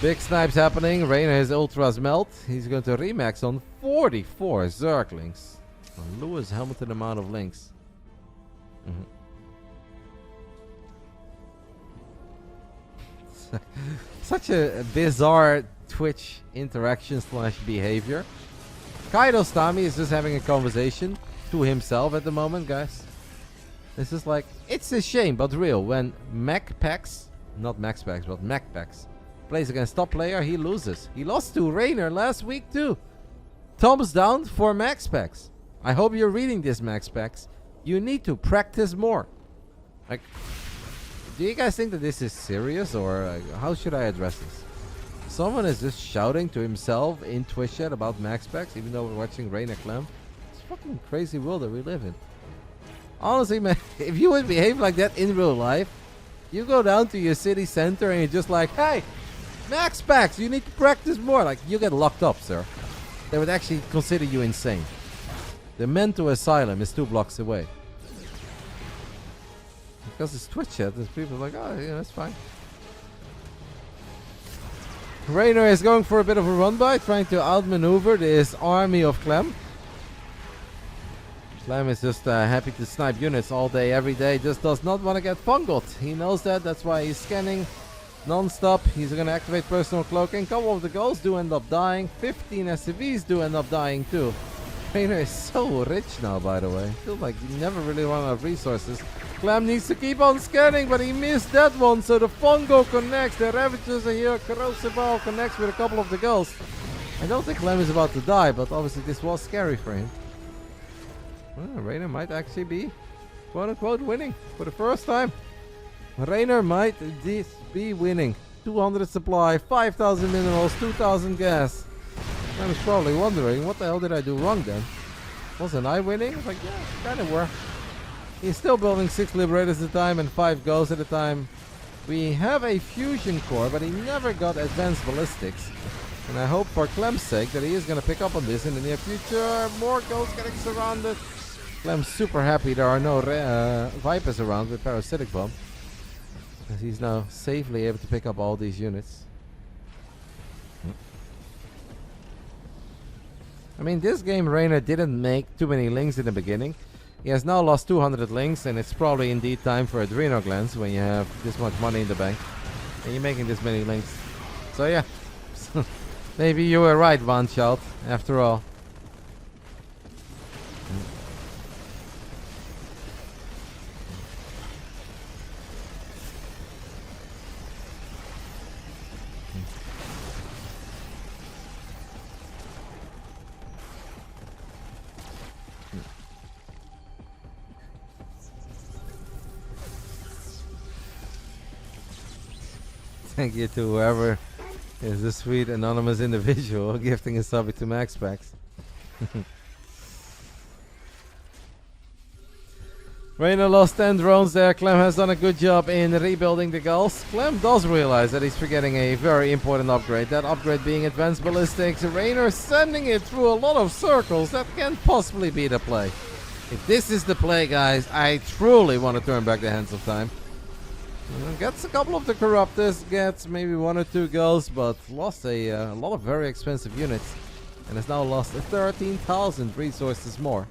Big snipes happening. Reynor his ultras melt. He's going to remax on 44 Zerglings. A Lewis Hamilton amount of links. Such a bizarre Twitch interaction / behavior. Kaidos Tommy is just having a conversation to himself at the moment, guys. This is like, it's a shame, but real. When MacPax, not MaxPax, but MacPax, plays against top player, he loses. He lost to Reynor last week too. Thumbs down for MaxPax. I hope you're reading this, MaxPax. You need to practice more. Like, do you guys think that this is serious, or how should I address this? Someone is just shouting to himself in Twitch chat about MaxPax, even though we're watching Reynor Clem. It's a fucking crazy world that we live in. Honestly, man, if you would behave like that in real life, you go down to your city center and you're just like, hey, MaxPax, you need to practice more. Like, you get locked up, sir. They would actually consider you insane. The mental asylum is 2 blocks away. Because it's Twitch chat, there's people like, oh, yeah, that's fine. Reynor is going for a bit of a run by, trying to outmaneuver this army of Clem. Clem is just happy to snipe units all day, every day. Just does not want to get fungled. He knows that. That's why he's scanning non-stop. He's going to activate personal cloaking. A couple of the goals do end up dying. 15 SCVs do end up dying too. Reynor is so rich now, by the way. I feel like you never really run out of resources. Clem needs to keep on scanning, but he missed that one. So the Fungo connects. The Ravagers are here. Corrosive Ball connects with a couple of the goals. I don't think Clem is about to die, but obviously this was scary for him. Well, Reynor might actually be, quote-unquote, winning for the first time. Reynor might be winning. 200 supply, 5,000 minerals, 2,000 gas. I was probably wondering, what the hell did I do wrong then? Wasn't I winning? It's like, yeah, kind of were. He's still building 6 Liberators at a time and 5 Ghosts at a time. We have a fusion core, but he never got advanced ballistics. And I hope for Clem's sake that he is going to pick up on this in the near future. More ghosts getting surrounded. Clem's super happy there are no Vipers around with Parasitic Bomb, as he's now safely able to pick up all these units. I mean, this game Reynor didn't make too many links in the beginning. He has now lost 200 links, and it's probably indeed time for a Reynor glance when you have this much money in the bank and you're making this many links. So yeah, maybe you were right, Van Child, after all. Thank you to whoever is the sweet anonymous individual gifting a sub to Max Packs. Reynor lost 10 drones there. Clem has done a good job in rebuilding the gulls. Clem does realize that he's forgetting a very important upgrade. That upgrade being advanced ballistics. Reynor sending it through a lot of circles. That can't possibly be the play. If this is the play, guys, I truly want to turn back the hands of time. Gets a couple of the Corruptors, gets maybe 1 or 2 gulls, but lost a lot of very expensive units. And has now lost 13,000 resources more.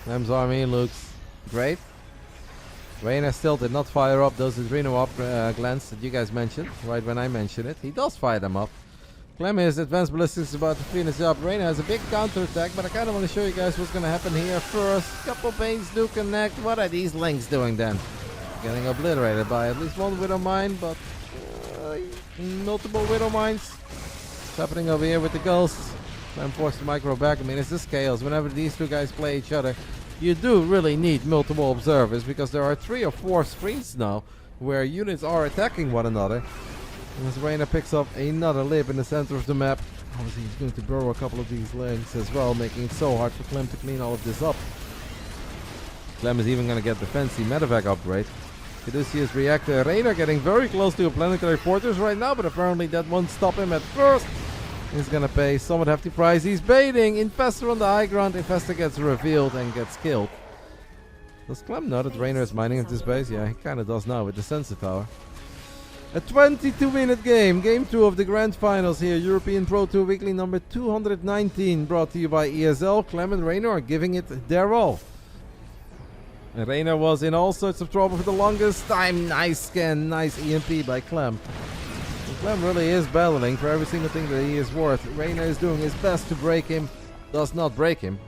Clem's army looks great. Reynor still did not fire up those adrenal glance that you guys mentioned, right when I mentioned it. He does fire them up. Clem is advanced ballistics is about to finish up. Reynor has a big counter attack, but I kind of want to show you guys what's going to happen here first. Couple paints do connect. What are these links doing then? Getting obliterated by at least one Widow Mine, but multiple Widow Mines. What's happening over here with the ghosts? Clem forced the micro back. I mean, it's just chaos. Whenever these two guys play each other, you do really need multiple observers, because there are 3 or 4 screens now where units are attacking one another. As Reynor picks up another lip in the center of the map, obviously he's going to burrow a couple of these links as well, making it so hard for Clem to clean all of this up. Clem is even going to get the fancy medevac upgrade. Caduceus Reactor. Reynor getting very close to a planetary fortress right now, but apparently that won't stop him at first. He's going to pay somewhat hefty price. He's baiting. Infestor on the high ground. Infestor gets revealed and gets killed. Does Clem know that Reynor is mining at this base? Yeah, he kind of does now with the sensor tower. A 22-minute game. Game 2 of the Grand Finals here. European Pro Tour Weekly number 219. Brought to you by ESL. Clem and Reynor are giving it their all. And Reynor was in all sorts of trouble for the longest time. Nice scan. Nice EMP by Clem. And Clem really is battling for every single thing that he is worth. Reynor is doing his best to break him. Does not break him.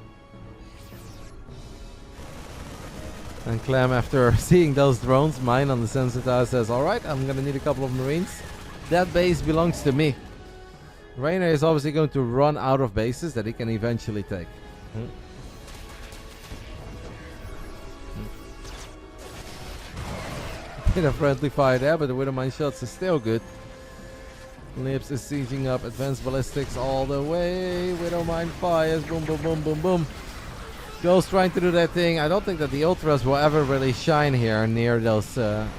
And Clem, after seeing those drones mine on the sensor tower, says, alright, I'm gonna need a couple of Marines. That base belongs to me. Reynor is obviously going to run out of bases that he can eventually take. Bit of friendly fire there, but the Widowmine shots are still good. Lips is sieging up advanced ballistics all the way. Widowmine fires, boom, boom, boom, boom, boom. Ghost trying to do that thing. I don't think that the Ultras will ever really shine here near those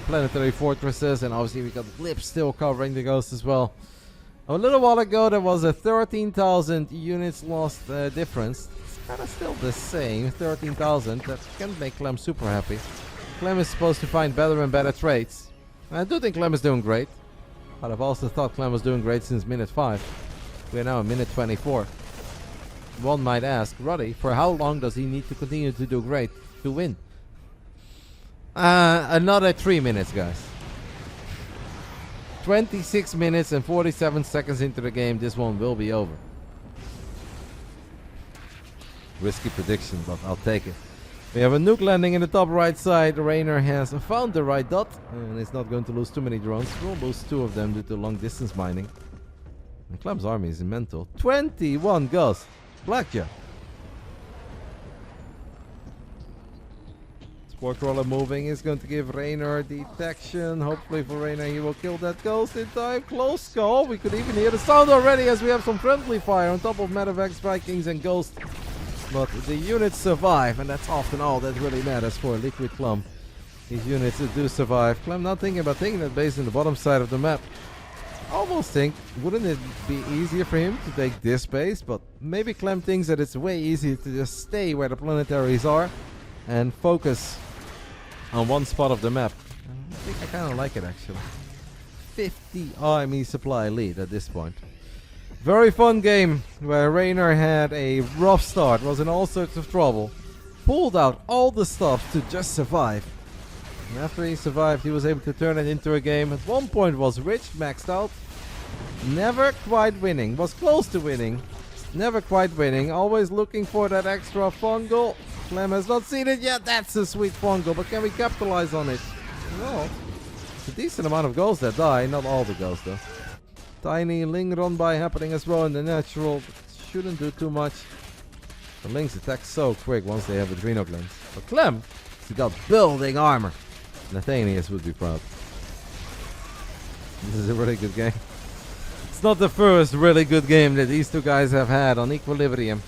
planetary fortresses. And obviously we got Lips still covering the Ghost as well. A little while ago there was a 13,000 units lost difference. It's kind of still the same, 13,000. That can make Clem super happy. Clem is supposed to find better and better trades. And I do think Clem is doing great. But I've also thought Clem was doing great since minute 5. We are now in minute 24. One might ask, Roddy, for how long does he need to continue to do great to win? Another 3 minutes, guys. 26 minutes and 47 seconds into the game, this one will be over. Risky prediction, but I'll take it. We have a nuke landing in the top right side. Reynor has found the right dot, and is not going to lose too many drones. We'll lose 2 of them due to long distance mining. And Clem's army is mental. 21 ghosts. Blackjack. Sport Crawler moving is going to give Reynor detection. Hopefully for Reynor he will kill that ghost in time. Close call. We could even hear the sound already as we have some friendly fire on top of Medevacs, Vikings and Ghost. but the units survive, and that's often all that really matters for Liquid Clem. These units that do survive. Clem not thinking about taking that base in the bottom side of the map. Almost think, wouldn't it be easier for him to take this base? But maybe Clem thinks that it's way easier to just stay where the planetaries are and focus on one spot of the map. I think I kind of like it actually. 50 army supply lead at this point. Very fun game where Reynor had a rough start, was in all sorts of trouble, pulled out all the stuff to just survive. And after he survived, he was able to turn it into a game. At one point was rich, maxed out. Never quite winning. Was close to winning. Never quite winning. Always looking for that extra fungal. Clem has not seen it yet. That's a sweet fungal, but can we capitalize on it? No. It's a decent amount of goals that die. Not all the goals though. Tiny Ling run by happening as well in the natural. Shouldn't do too much. The Lings attack so quick once they have Adrenal glands. But Clem, he's got building armor. Nathanius would be proud. This is a really good game. It's not the first really good game that these two guys have had on Equilibrium.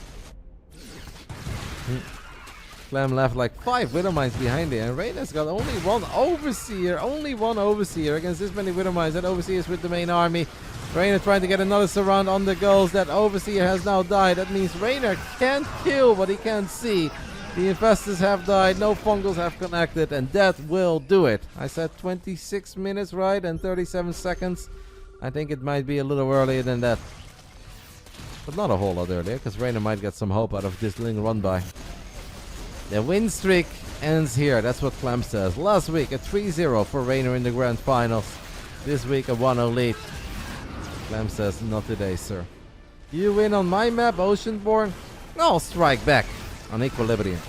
Clem left like 5 Widow Mines behind there, and Reynor's got only one Overseer. Only one Overseer against this many Widow Mines. That Overseer is with the main army. Reynor trying to get another surround on the goals. That Overseer has now died. That means Reynor can't kill what he can't see. The infestors have died, no fungals have connected, and that will do it. I said 26 minutes, right? And 37 seconds. I think it might be a little earlier than that. But not a whole lot earlier, because Reynor might get some hope out of this Ling run by. The win streak ends here, that's what Clem says. Last week a 3-0 for Reynor in the grand finals. This week a 1-0 lead. Clem says, not today, sir. You win on my map, Oceanborn? I'll strike back on Equilibrium.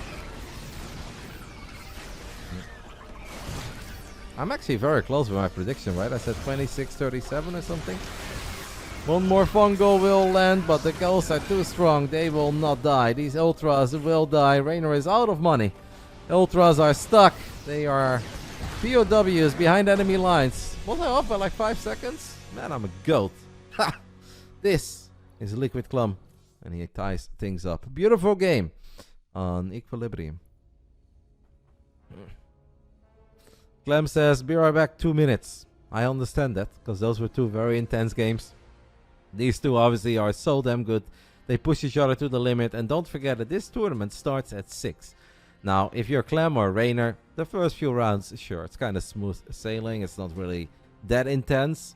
I'm actually very close with my prediction, right? I said 26-37 or something. One more fungal will land, but the ghosts are too strong. They will not die. These Ultras will die. Reynor is out of money. Ultras are stuck. They are POWs behind enemy lines. Was I off by like 5 seconds? Man, I'm a goat. Ha! This is Liquid Clem. And he ties things up. Beautiful game on Equilibrium. Clem says, be right back, 2 minutes. I understand that, because those were 2 very intense games. These 2 obviously are so damn good. They push each other to the limit. And don't forget that this tournament starts at 6. Now, if you're Clem or Reynor, the first few rounds, sure, it's kind of smooth sailing. It's not really that intense.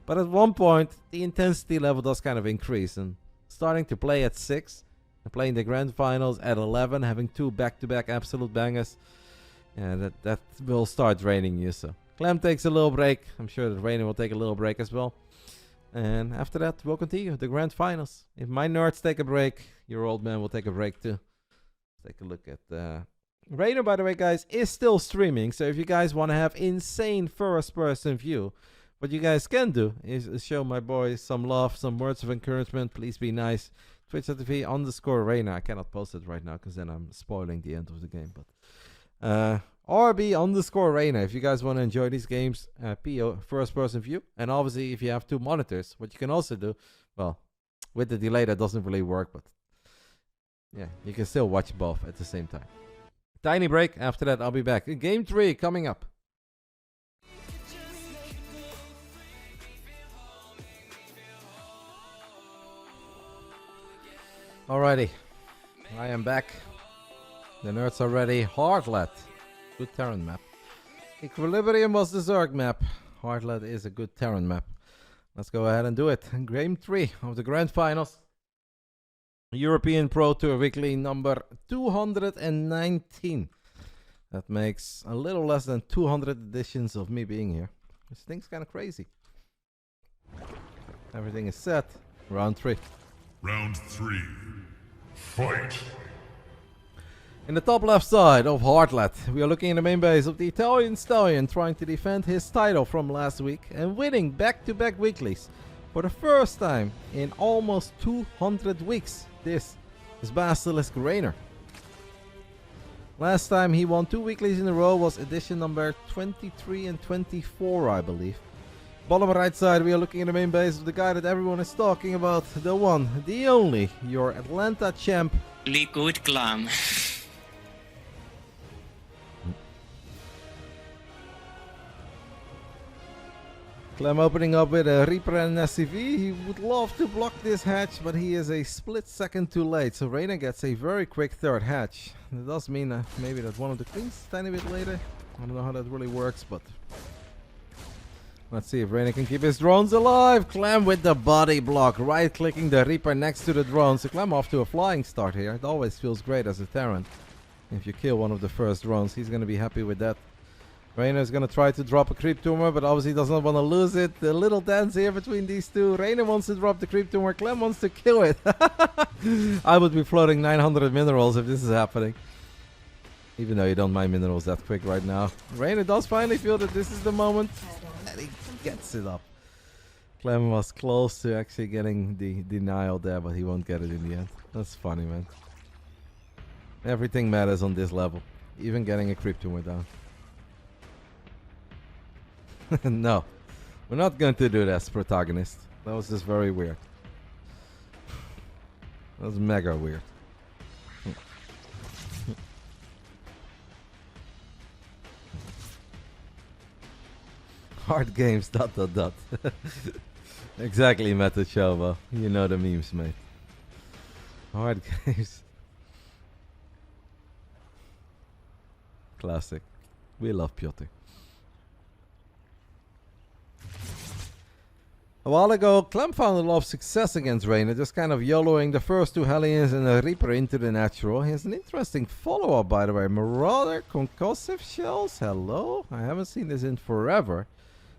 But at one point, the intensity level does kind of increase. And starting to play at 6 and playing the grand finals at 11, having 2 back-to-back absolute bangers, yeah, that will start draining you. So Clem takes a little break. I'm sure that Reynor will take a little break as well. And after that, we'll continue the grand finals. If my nerds take a break, your old man will take a break too. Let's take a look at Reynor, by the way, guys, is still streaming. So if you guys want to have insane first-person view, what you guys can do is show my boys some love, some words of encouragement. Please be nice. Twitch.tv_Reynor. I cannot post it right now because then I'm spoiling the end of the game. But RB_Reynor. If you guys want to enjoy these games, PO first person view. And obviously, if you have 2 monitors, what you can also do, well, with the delay that doesn't really work, but yeah, you can still watch both at the same time. Tiny break. After that, I'll be back. Game 3 coming up. Alrighty, I am back. The nerds are ready. Heartlet. Good Terran map. Equilibrium was the Zerg map. Heartlet is a good Terran map. Let's go ahead and do it. Game 3 of the Grand Finals. European Pro Tour Weekly number 219. That makes a little less than 200 editions of me being here. This thing's kind of crazy. Everything is set. Round 3. Round 3. Fight! In the top left side of Heartlet, we are looking in the main base of the Italian Stallion trying to defend his title from last week and winning back-to-back weeklies for the first time in almost 200 weeks. This is BASILISK Reynor. Last time he won 2 weeklies in a row was edition number 23 and 24, I believe. Bottom right side, we are looking in the main base of the guy that everyone is talking about. The one, the only, your Atlanta champ, Liquid Clem. Clem opening up with a Reaper and an SCV. He would love to block this hatch, but he is a split second too late. So Reynor gets a very quick third hatch. It does mean maybe that one of the queens a tiny bit later. I don't know how that really works, but let's see if Reynor can keep his drones alive. Clem with the body block, right clicking the Reaper next to the drone. So Clem off to a flying start here. It always feels great as a Terran. If you kill one of the first drones, he's going to be happy with that. Reynor is going to try to drop a creep tumor, but obviously does not want to lose it. The little dance here between these two. Reynor wants to drop the creep tumor. Clem wants to kill it. I would be floating 900 minerals if this is happening. Even though you don't mine minerals that quick right now. Reynor does finally feel that this is the moment. And he gets it up. Clem was close to actually getting the denial there, but he won't get it in the end. That's funny, man. Everything matters on this level. Even getting a creep tumor down. No, we're not going to do that as protagonist. That was just very weird. That was mega weird. Hard games, ... Exactly, Meta Chova. You know the memes, mate. Hard games. Classic. We love Piotr. A while ago, Clem found a lot of success against Reynor, just kind of YOLOing the first two Hellions and a Reaper into the natural. He has an interesting follow-up, by the way. Marauder, concussive shells, hello? I haven't seen this in forever.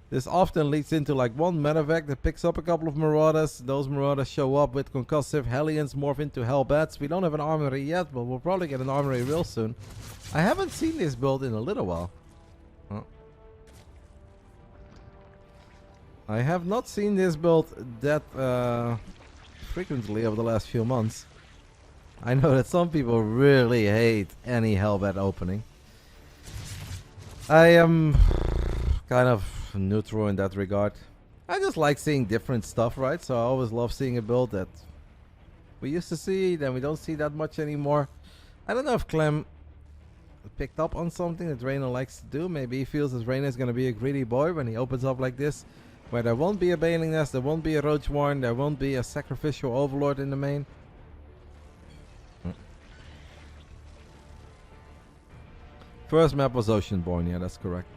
This often leads into like one medevac that picks up a couple of Marauders. Those Marauders show up with concussive Hellions, morph into Hellbats. We don't have an armory yet, but we'll probably get an armory real soon. I haven't seen this build in a little while. I have not seen this build that frequently over the last few months. I know that some people really hate any Hellbat opening. I am kind of neutral in that regard. I just like seeing different stuff, right? So I always love seeing a build that we used to see, then we don't see that much anymore. I don't know if Clem picked up on something that Reynor likes to do. Maybe he feels that Reynor is going to be a greedy boy when he opens up like this. Where there won't be a Bailing Nest, there won't be a Roach Warren, there won't be a Sacrificial Overlord in the main. First map was Oceanborn, yeah, that's correct.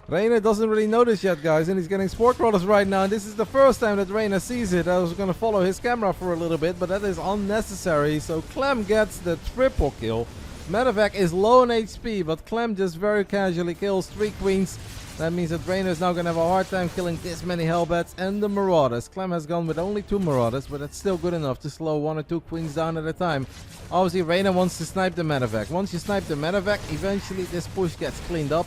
Reynor doesn't really know this yet, guys, and he's getting Spore Crawlers right now, and this is the first time that Reynor sees it. I was going to follow his camera for a little bit, but that is unnecessary, so Clem gets the triple kill. Medevac is low on HP, but Clem just very casually kills 3 queens. That means that Reynor is now going to have a hard time killing this many Hellbats and the Marauders. Clem has gone with only 2 Marauders, but that's still good enough to slow 1 or 2 queens down at a time. Obviously, Reynor wants to snipe the Medevac. Once you snipe the Medevac, eventually this push gets cleaned up.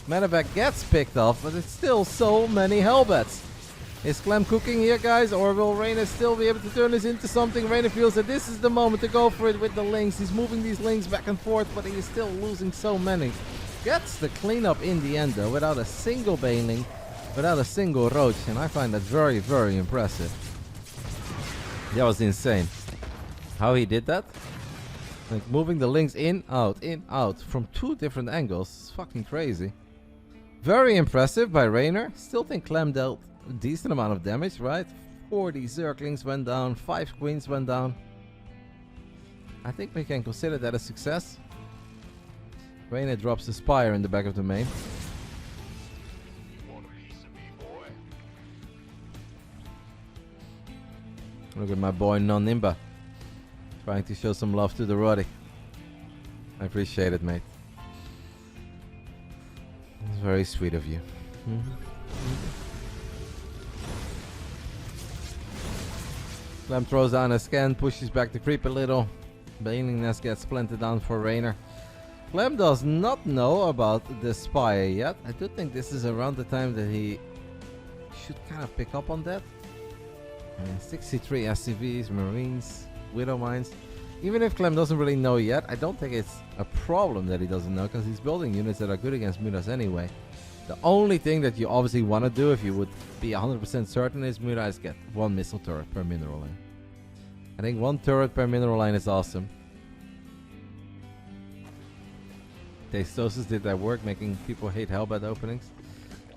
Medevac gets picked off, but it's still so many Hellbats. Is Clem cooking here, guys, or will Reynor still be able to turn this into something? Reynor feels that this is the moment to go for it with the links. He's moving these links back and forth, but he is still losing so many. Gets the cleanup in the end, though, without a single Bailing, without a single Roach, and I find that very, very impressive. That was insane. How he did that? Like moving the links in, out, from 2 different angles. It's fucking crazy. Very impressive by Reynor. Still think Clem dealt a decent amount of damage, right? 40 Zerglings went down, 5 Queens went down. I think we can consider that a success. Reynor drops the Spire in the back of the main. Look at my boy Non-Nimba. Trying to show some love to the Roddy. I appreciate it, mate. It's very sweet of you. Clem throws down a scan, pushes back the creep a little. Bailing Nest gets planted down for Reynor. Clem does not know about the Spire yet. I do think this is around the time that he should kind of pick up on that. 63 SCVs, Marines, Widow Mines. Even if Clem doesn't really know yet, I don't think it's a problem that he doesn't know, because he's building units that are good against Mutas anyway. The only thing that you obviously want to do, if you would be 100% certain, is Mutas get 1 missile turret per mineral line. I think 1 turret per mineral line is awesome. Tastosis did that work, making people hate Hellbat openings.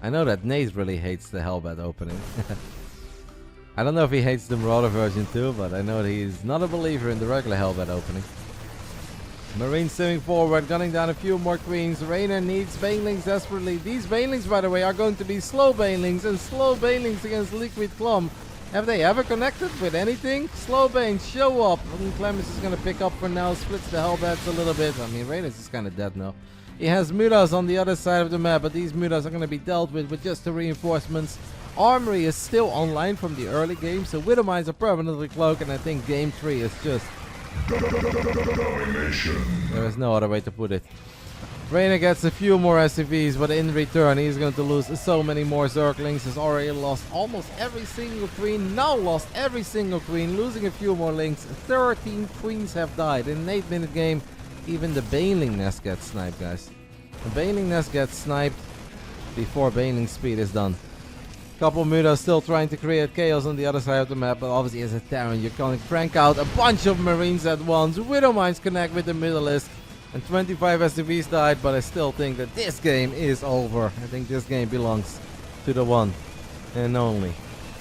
I know that Nate really hates the Hellbat opening. I don't know if he hates the Marauder version too, but I know that he's not a believer in the regular Hellbat opening. Marines swimming forward, gunning down a few more queens. Reynor needs banelings desperately. These banelings, by the way, are going to be slow banelings, and slow banelings against Liquid Clem. Have they ever connected with anything? Slow banes show up. And Clem is just going to pick up for now, splits the Hellbats a little bit. I mean, Reynor's is kind of dead now. He has Mutas on the other side of the map, but these Mutas are going to be dealt with just the reinforcements. Armory is still online from the early game, so Widow Mines are permanently cloaked, and I think game 3 is just... there is no other way to put it. Reynor gets a few more SCVs, but in return he's going to lose so many more Zerglings. He's already lost almost every single queen, now lost every single queen, losing a few more links. 13 queens have died. In an 8-minute game, even the Baneling nest gets sniped, guys. The Baneling nest gets sniped before Baneling speed is done. Couple Mutas still trying to create chaos on the other side of the map, but obviously as a Terran you're going to crank out a bunch of Marines at once. Widow Mines connect with the Basilisk, and 25 SCVs died, but I still think that this game is over. I think this game belongs to the one and only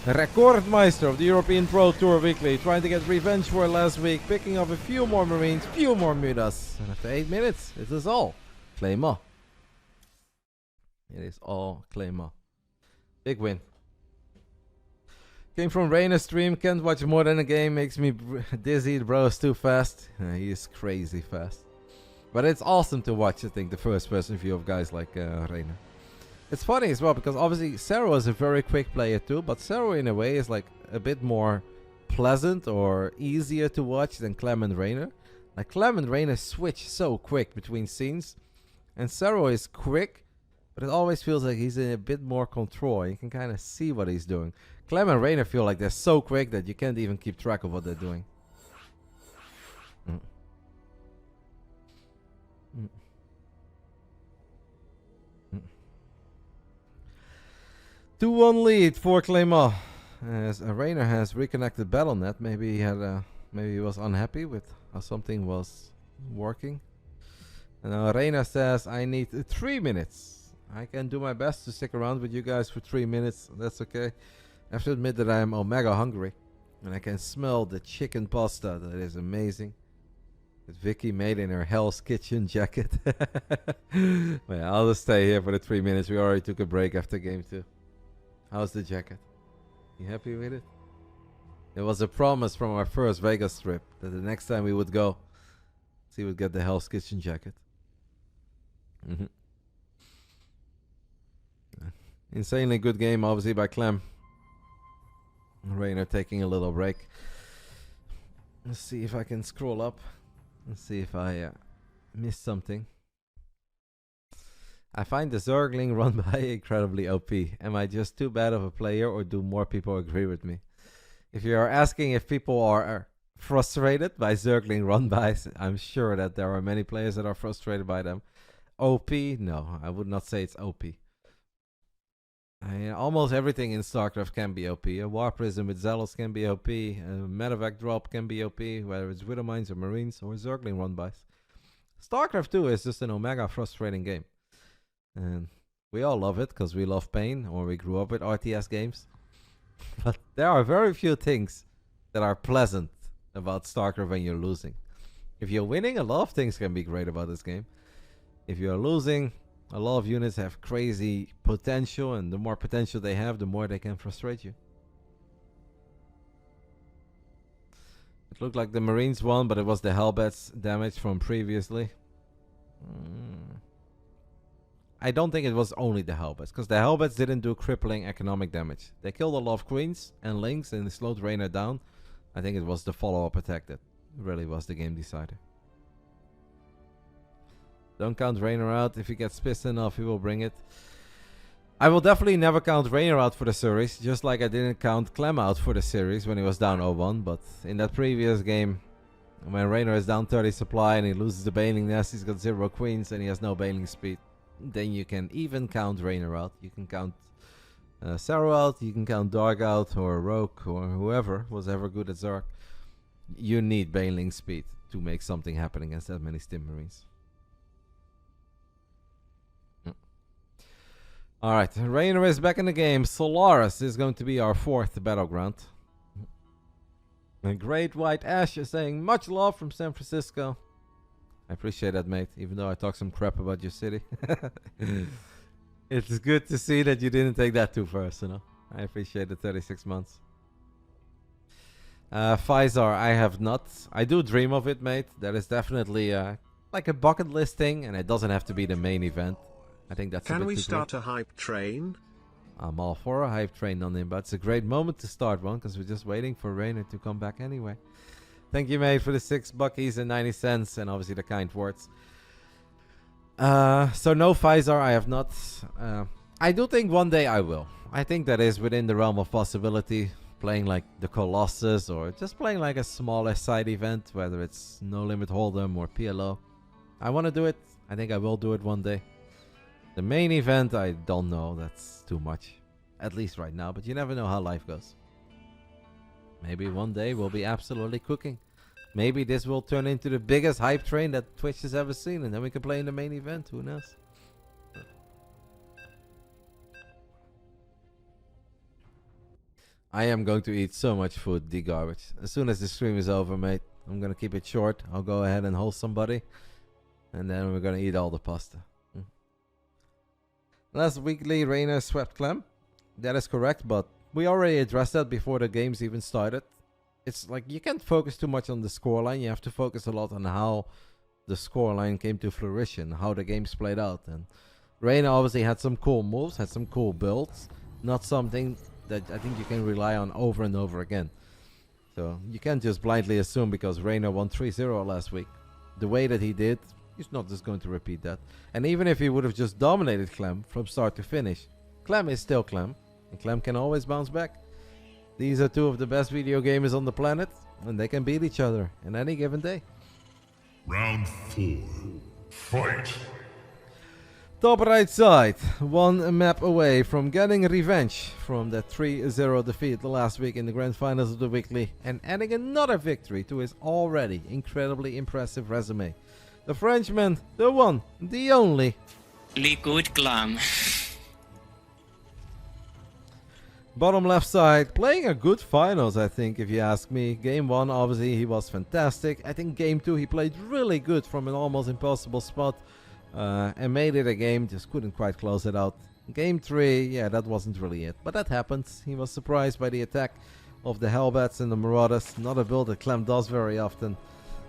Rekordmeister of the European Pro Tour Weekly, trying to get revenge for last week, picking up a few more Marines, few more Mutas, and after 8 minutes it is all Claymore. It is all Claymore. Big win. Came from Reynor's stream. Can't watch more than a game. Makes me dizzy. The bro is too fast. He is crazy fast. But it's awesome to watch, I think, the first person view of guys like Reynor. It's funny as well, because obviously Serral is a very quick player too. But Serral in a way is like a bit more pleasant or easier to watch than Clem and Reynor. Like Clem and Reynor switch so quick between scenes. And Serral is quick, but it always feels like he's in a bit more control. You can kind of see what he's doing. Clem and Reynor feel like they're so quick that you can't even keep track of what they're doing. 2-1 lead for Clément. As Reynor has reconnected Battle.net. Maybe he had maybe he was unhappy with how something was working. And Reynor says, I need 3 minutes. I can do my best to stick around with you guys for 3 minutes. That's okay. I have to admit that I am omega hungry. And I can smell the chicken pasta. That is amazing. That Vicky made in her Hell's Kitchen jacket. Well, I'll just stay here for the 3 minutes. We already took a break after game 2. How's the jacket? You happy with it? It was a promise from our first Vegas trip that the next time we would go, he would get the Hell's Kitchen jacket. Insanely good game, obviously, by Clem. Reynor taking a little break. Let's see if I can scroll up and see if I missed something. I find the Zergling run by incredibly OP. Am I just too bad of a player, or do more people agree with me? If you are asking if people are frustrated by Zergling run-bys, I'm sure that there are many players that are frustrated by them. OP? No, I would not say it's OP. Almost everything in StarCraft can be OP. A War Prism with Zealots can be OP. A Medevac drop can be OP, whether it's Widow Mines or Marines or Zergling run-bys. StarCraft 2 is just an omega frustrating game. And we all love it because we love pain, or we grew up with RTS games. But there are very few things that are pleasant about StarCraft when you're losing. If you're winning, a lot of things can be great about this game. If you're losing, a lot of units have crazy potential, and the more potential they have, the more they can frustrate you. It looked like the Marines won, but it was the Hellbats damage from previously. I don't think it was only the Hellbats, because the Hellbats didn't do crippling economic damage. They killed a lot of queens and links and slowed Reynor down. I think it was the follow-up attack that really was the game decider. Don't count Reynor out. If he gets pissed enough, he will bring it. I will definitely never count Reynor out for the series, just like I didn't count Clem out for the series when he was down 0-1. But in that previous game, when Reynor is down 30 supply and he loses the Baneling Nest, he's got 0 queens and he has no Baneling speed. Then you can even count Reynor out. You can count Serral out, you can count Dark out, or Rogue, or whoever was ever good at Zerg. You need Baneling speed to make something happen against that many Stim Marines. Alright, Reynor is back in the game. Solaris is going to be our 4th battleground. And Great White Ash is saying much love from San Francisco. I appreciate that, mate, even though I talk some crap about your city. It's good to see that you didn't take that too personal. I appreciate the 36 months. Faisar, I have not. I do dream of it, mate. That is definitely like a bucket list thing, and it doesn't have to be the main event. I think that's a bit Can we too start great. a hype train? I'm all for a hype train on him, but it's a great moment to start one because we're just waiting for Reynor to come back anyway. Thank you, mate, for the 6 buckies and 90 cents and obviously the kind words. So no Faisar, I have not. I do think one day I will. I think that is within the realm of possibility. Playing like the Colossus or just playing like a smaller side event, whether it's No Limit Hold'em or PLO. I want to do it. I think I will do it one day. The main event, I don't know. That's too much. At least right now, but you never know how life goes. Maybe one day we'll be absolutely cooking. Maybe this will turn into the biggest hype train that Twitch has ever seen, and then we can play in the main event. Who knows? I am going to eat so much food, the garbage. As soon as the stream is over, mate, I'm going to keep it short. I'll go ahead and hold somebody. And then we're going to eat all the pasta. Last weekly, Reynor swept Clem. That is correct, but we already addressed that before the games even started. It's like you can't focus too much on the scoreline. You have to focus a lot on how the scoreline came to fruition, how the games played out. And Reynor obviously had some cool moves, had some cool builds. Not something that I think you can rely on over and over again. So you can't just blindly assume because Reynor won 3-0 last week. The way that he did, he's not just going to repeat that. And even if he would have just dominated Clem from start to finish, Clem is still Clem. And Clem can always bounce back. These are 2 of the best video gamers on the planet. And they can beat each other in any given day. Round 4. Fight! Top right side, 1 map away from getting revenge from that 3-0 defeat last week in the grand finals of the weekly and adding another victory to his already incredibly impressive resume. The Frenchman, the one, the only. Liquid Clem. Bottom left side, playing a good finals, I think, if you ask me. Game 1, obviously, he was fantastic. I think game 2, he played really good from an almost impossible spot. And made it a game, just couldn't quite close it out. Game 3, yeah, that wasn't really it. But that happens. He was surprised by the attack of the Hellbats and the Marauders. Not a build that Clem does very often.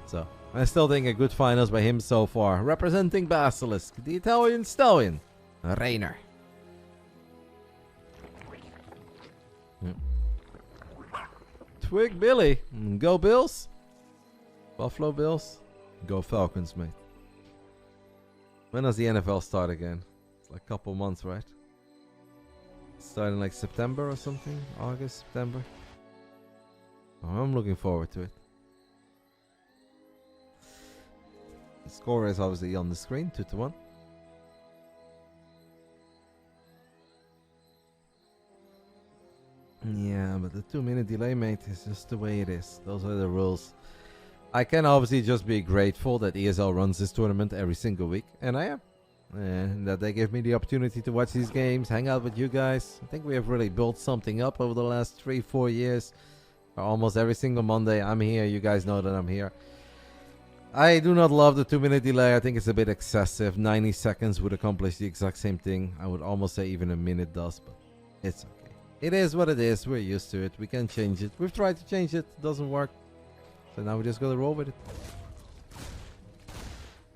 So, I still think a good finals by him so far. Representing Basilisk, the Italian stallion, Reynor. Twig Billy, go Bills. Buffalo Bills, go Falcons, mate. When does the NFL start again? It's like a couple months, right? Starting like September or something? August, September? Oh, I'm looking forward to it. The score is obviously on the screen, 2-1. Yeah, but the 2-minute delay, mate, is just the way it is. Those are the rules. I can obviously just be grateful that ESL runs this tournament every single week, and I am. And that they give me the opportunity to watch these games, hang out with you guys. I think we have really built something up over the last 3-4 years. Almost every single Monday I'm here, you guys know that I'm here. I do not love the 2-minute delay, I think it's a bit excessive. 90 seconds would accomplish the exact same thing. I would almost say even a minute does, but it's okay. It is what it is, we're used to it, we can change it. We've tried to change it, it doesn't work. So now we just gotta roll with it.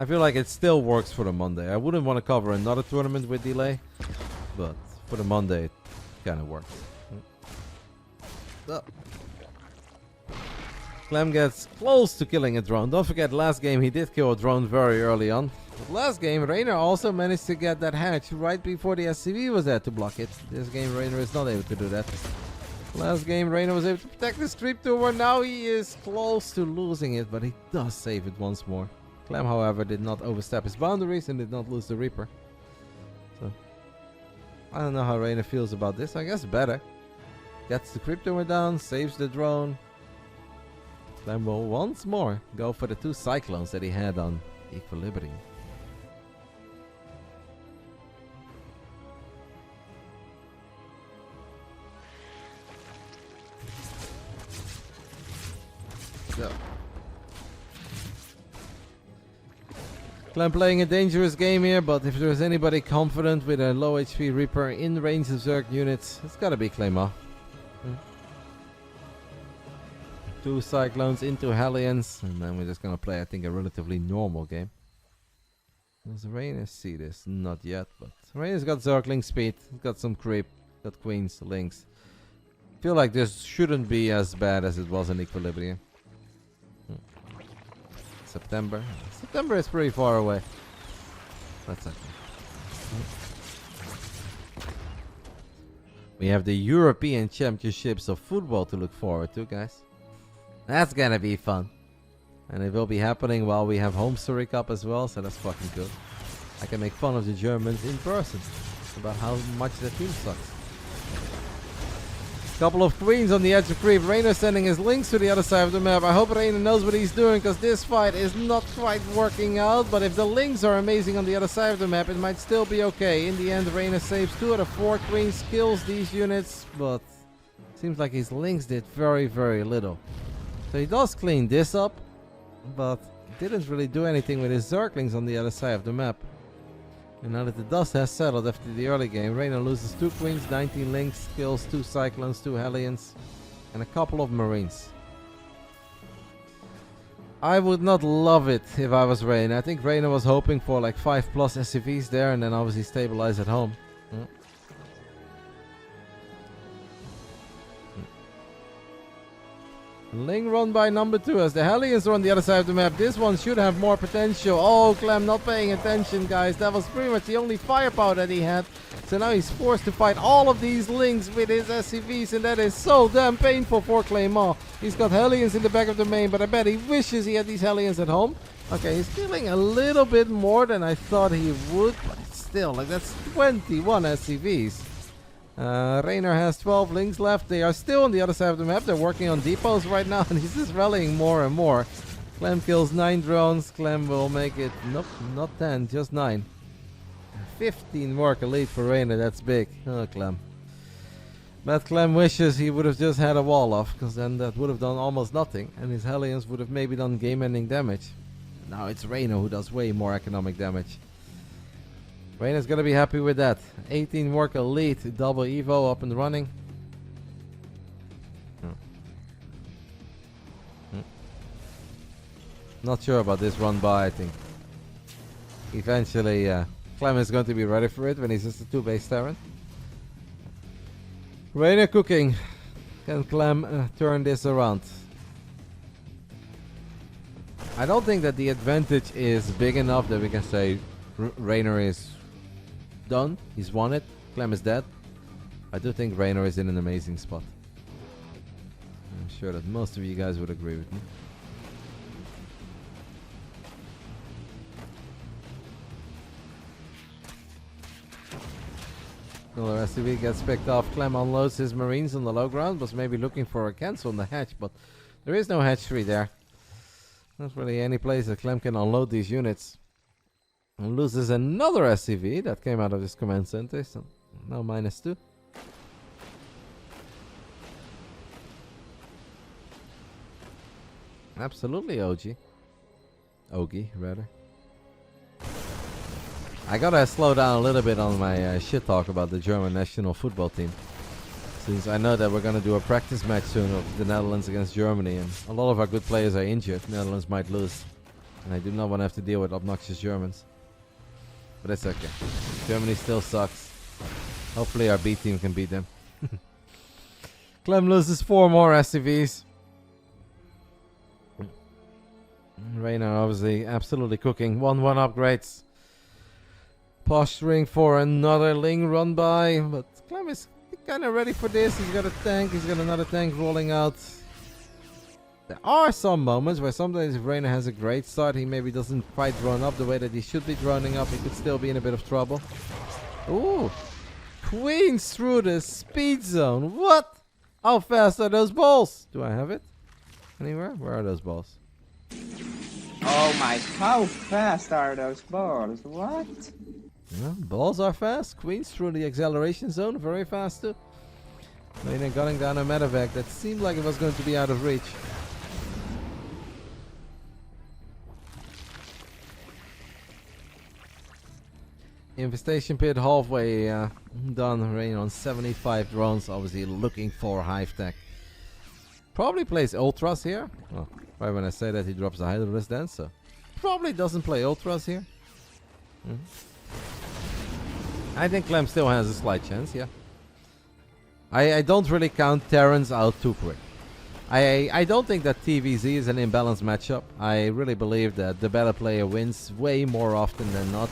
I feel like it still works for the Monday. I wouldn't want to cover another tournament with delay, but for the Monday it kind of works. Oh. Clem gets close to killing a drone. Don't forget, last game he did kill a drone very early on. But last game, Reynor also managed to get that hatch right before the SCV was there to block it. This game, Reynor is not able to do that. Last game, Reynor was able to protect the Streep Tour. Now he is close to losing it, but he does save it once more. Clem, however, did not overstep his boundaries and did not lose the Reaper. So, I don't know how Reynor feels about this. I guess better. Gets the Creep Tour down, saves the drone. Clem will once more go for the 2 Cyclones that he had on Equilibrium. Clem playing a dangerous game here, but if there's anybody confident with a low HP Reaper in range of Zerg units, it's gotta be Clem. 2 Cyclones into Hellions, and then we're just gonna play, I think, a relatively normal game. Does Reynor see this? Not yet, but Reynor's got Zergling speed, he's got some creep, got Queens, Lynx. Feel like this shouldn't be as bad as it was in Equilibrium. September. September is pretty far away. That's okay. We have the European Championships of Football to look forward to, guys. That's gonna be fun. And it will be happening while we have Home Story Cup as well, so that's fucking good. I can make fun of the Germans in person about how much their team sucks. Couple of Queens on the edge of creep. Reynor sending his Lynx to the other side of the map. I hope Reynor knows what he's doing, because this fight is not quite working out. But if the Lynx are amazing on the other side of the map, it might still be okay. In the end, Reynor saves 2 out of 4 Queens, kills these units, but seems like his Lynx did very, very little. So he does clean this up, but didn't really do anything with his Zerglings on the other side of the map. And now that the dust has settled after the early game, Reynor loses 2 Queens, 19 Lynx, kills 2 Cyclones, 2 Hellions, and a couple of Marines. I would not love it if I was Reynor. I think Reynor was hoping for like 5+ SCVs there, and then obviously stabilize at home. Ling run by number 2 as the Hellions are on the other side of the map. This one should have more potential. Oh, Clem not paying attention, guys. That was pretty much the only firepower that he had. So now he's forced to fight all of these Lings with his SCVs, and that is so damn painful for Clement. He's got Hellions in the back of the main, but I bet he wishes he had these Hellions at home. Okay, he's killing a little bit more than I thought he would, but it's still, like, that's 21 SCVs. Reynor has 12 Lings left. They are still on the other side of the map. They're working on depots right now, and he's just rallying more and more. Clem kills 9 drones. Clem will make it, nope, not 10, just 9. 15 work elite for Reynor, that's big. Oh, Clem. But Clem wishes he would have just had a wall off, because then that would have done almost nothing, and his Hellions would have maybe done game-ending damage. Now it's Reynor who does way more economic damage. Reynor's gonna be happy with that. 18 work elite, double Evo up and running. Not sure about this run by, I think. Eventually, Clem is going to be ready for it when he's just a 2-base Terran. Reynor cooking. Can Clem turn this around? I don't think that the advantage is big enough that we can say Reynor is done. He's won it. Clem is dead. I do think Reynor is in an amazing spot. I'm sure that most of you guys would agree with me. Another SCV gets picked off. Clem unloads his Marines on the low ground. Was maybe looking for a cancel on the hatch, but there is no hatchery there. Not really any place that Clem can unload these units. And loses another SCV that came out of his command center, so now -2. Absolutely OG. Ogie, rather. I gotta slow down a little bit on my shit talk about the German national football team. Since I know that we're gonna do a practice match soon of the Netherlands against Germany, and a lot of our good players are injured. The Netherlands might lose. And I do not want to have to deal with obnoxious Germans. But it's okay. Germany still sucks. Hopefully our B team can beat them. Clem loses 4 more SCVs. Reynor obviously absolutely cooking. 1-1 upgrades. Posturing for another Ling run by. But Clem is kind of ready for this. He's got a tank. He's got another tank rolling out. There are some moments where sometimes if Reynor has a great start, he maybe doesn't quite drone up the way that he should be droning up. He could still be in a bit of trouble. Ooh. Queens through the speed zone. What? How fast are those balls? Do I have it? Anywhere? Where are those balls? Oh my, how fast are those balls? What? Yeah, balls are fast. Queens through the acceleration zone. Very fast too. Reynor gunning down a medevac that seemed like it was going to be out of reach. Infestation pit halfway done. Reynor on 75 drones, obviously looking for hive tech. Probably plays ultras here. Well, right when I say that, he drops a Hydralisk then, so probably doesn't play ultras here. I think Clem still has a slight chance, yeah. I don't really count Terrans out too quick. I don't think that TVZ is an imbalanced matchup. I really believe that the better player wins way more often than not.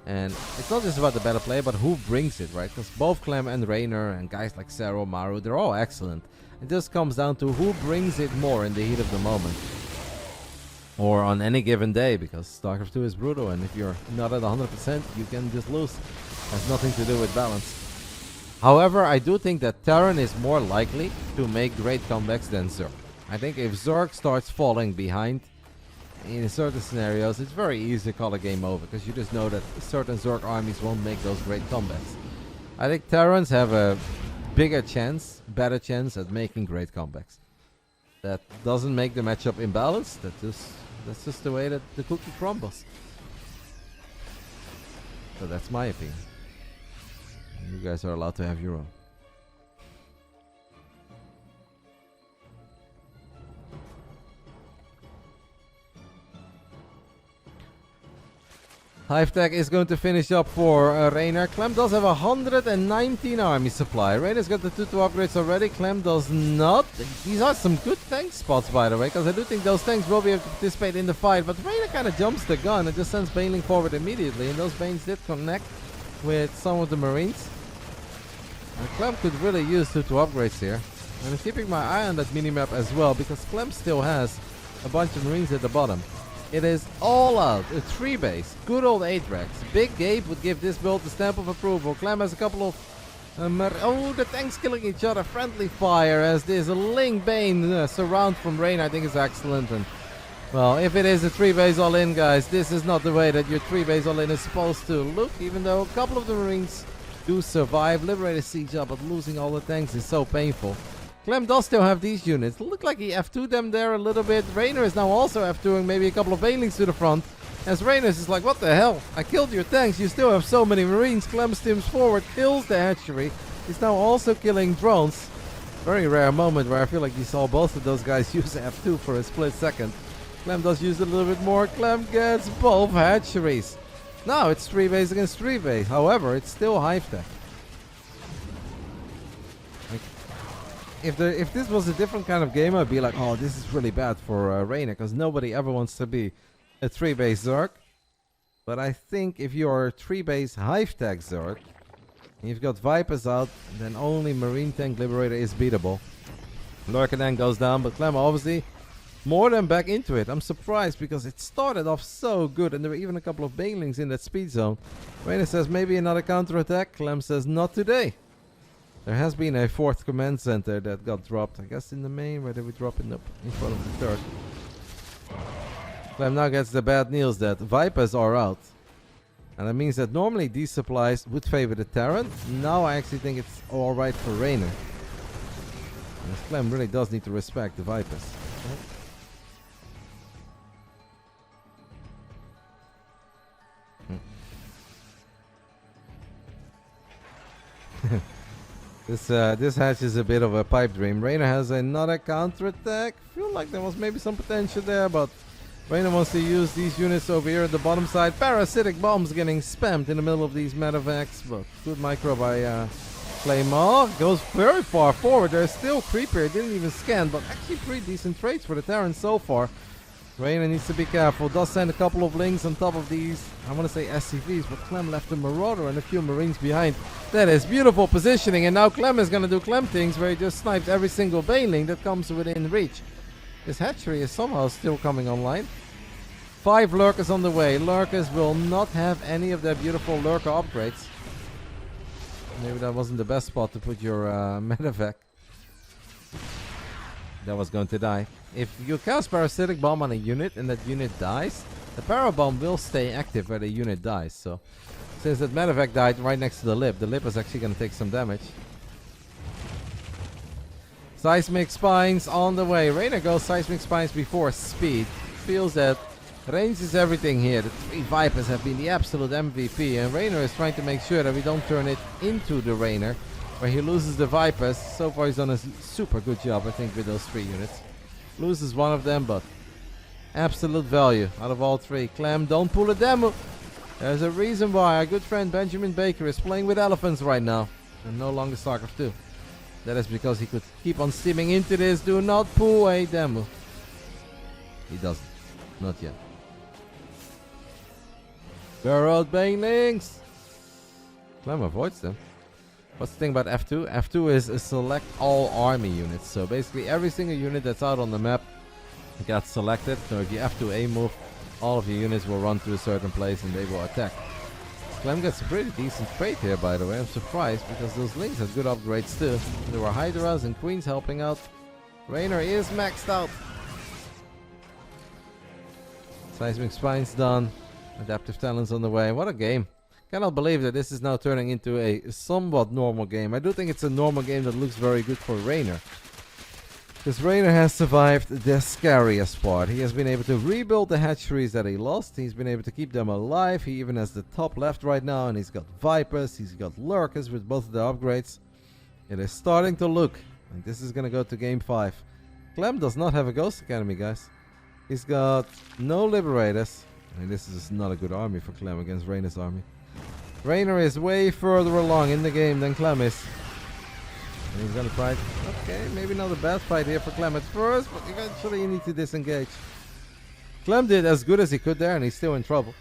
And it's not just about the better player, but who brings it, right? Because both Clem and Reynor and guys like Serral, Maru, they're all excellent. It just comes down to who brings it more in the heat of the moment. Or on any given day, because StarCraft 2 is brutal, and if you're not at 100%, you can just lose. Has nothing to do with balance. However, I do think that Terran is more likely to make great comebacks than Zerg. I think if Zerg starts falling behind in certain scenarios, it's very easy to call a game over, because you just know that certain Zerg armies won't make those great comebacks. I think Terrans have a bigger chance, better chance at making great comebacks. That doesn't make the matchup imbalanced. That's just the way that the cookie crumbles. So that's my opinion. You guys are allowed to have your own. HiveTech is going to finish up for Reynor. Clem does have 119 army supply. Reynor's got the 2 upgrades already. Clem does not. These are some good tank spots, by the way, because I do think those tanks will be able to participate in the fight. But Reynor kind of jumps the gun and just sends Baneling forward immediately. And those Banes did connect with some of the Marines. And Clem could really use 2 upgrades here. And I'm keeping my eye on that minimap as well, because Clem still has a bunch of Marines at the bottom. It is all out, a 3 base, good old 8 racks. Big Gabe would give this build the stamp of approval. Clem has a couple of... oh, the tanks killing each other. Friendly fire as this Ling Bane surround from Reynor, I think is excellent. And well, if it is a 3 base all in, guys, this is not the way that your 3 base all in is supposed to look. Even though a couple of the Marines do survive. Liberator siege up, but losing all the tanks is so painful. Clem does still have these units. Look like he F2'd them there a little bit. Reynor is now also F2'ing maybe a couple of Banelings to the front. As Reynor is like, what the hell? I killed your tanks. You still have so many Marines. Clem stims forward, kills the hatchery. He's now also killing drones. Very rare moment where I feel like you saw both of those guys use F2 for a split second. Clem does use it a little bit more. Clem gets both hatcheries. Now it's 3 base against 3 base. However, it's still hive tech. If this was a different kind of game, I'd be like, oh, this is really bad for Reynor, because nobody ever wants to be a 3 base Zerg. But I think if you're a 3 base hive tech Zerg, and you've got Vipers out, then only Marine Tank Liberator is beatable. Lurker then goes down, but Clem obviously more than back into it. I'm surprised because it started off so good, and there were even a couple of Banelings in that speed zone. Reynor says maybe another counterattack. Clem says not today. There has been a 4th command center that got dropped. I guess in the main. Where did we drop it? Nope. In front of the 3rd. Clem now gets the bad news that Vipers are out. And that means that normally these supplies would favor the Terran. Now I actually think it's alright for Reynor. And Clem really does need to respect the Vipers. This hatch is a bit of a pipe dream. Reynor has another counterattack. Feel like there was maybe some potential there, but Reynor wants to use these units over here at the bottom side. Parasitic bombs getting spammed in the middle of these medevacs, but good micro by Clem. Goes very far forward. There's still Creeper. Didn't even scan, but actually pretty decent trades for the Terrans so far. Reynor needs to be careful. Does send a couple of links on top of these, I want to say SCVs, but Clem left a Marauder and a few Marines behind. That is beautiful positioning, and now Clem is going to do Clem things where he just snipes every single Baneling that comes within reach. This hatchery is somehow still coming online. 5 Lurkers on the way. Lurkers will not have any of their beautiful Lurker upgrades. Maybe that wasn't the best spot to put your medevac. That was going to die. If you cast Parasitic Bomb on a unit and that unit dies, the Parabomb will stay active where the unit dies. So, since that medevac died right next to the lip is actually going to take some damage. Seismic Spines on the way. Reynor goes Seismic Spines before speed. Feels that Range is everything here. The 3 Vipers have been the absolute MVP, and Reynor is trying to make sure that we don't turn it into the Reynor, where he loses the Vipers. So far he's done a super good job, I think, with those 3 units. Loses one of them, but absolute value out of all 3. Clem, don't pull a demo. There's a reason why our good friend Benjamin Baker is playing with elephants right now, and no longer StarCraft 2. That is because he could keep on steaming into this. Do not pull a demo. He doesn't. Not yet. Burrowed banelings. Clem avoids them. What's the thing about F2? F2 is a select all army units. So basically every single unit that's out on the map gets selected. So if you F2A move, all of your units will run to a certain place and they will attack. Clem gets a pretty decent trade here, by the way. I'm surprised because those links have good upgrades too. There were Hydras and Queens helping out. Reynor is maxed out. Seismic Spine's done. Adaptive Talent's on the way. What a game. Cannot believe that this is now turning into a somewhat normal game. I do think it's a normal game that looks very good for Reynor. Because Reynor has survived the scariest part. He has been able to rebuild the hatcheries that he lost. He's been able to keep them alive. He even has the top left right now. And he's got Vipers. He's got Lurkers with both of the upgrades. It is starting to look like this is going to go to game 5. Clem does not have a Ghost Academy, guys. He's got no Liberators. I mean, this is not a good army for Clem against Reynor's army. Reynor is way further along in the game than Clem is. And he's gonna fight. Okay, maybe not a bad fight here for Clem at first, but eventually you need to disengage. Clem did as good as he could there, and he's still in trouble.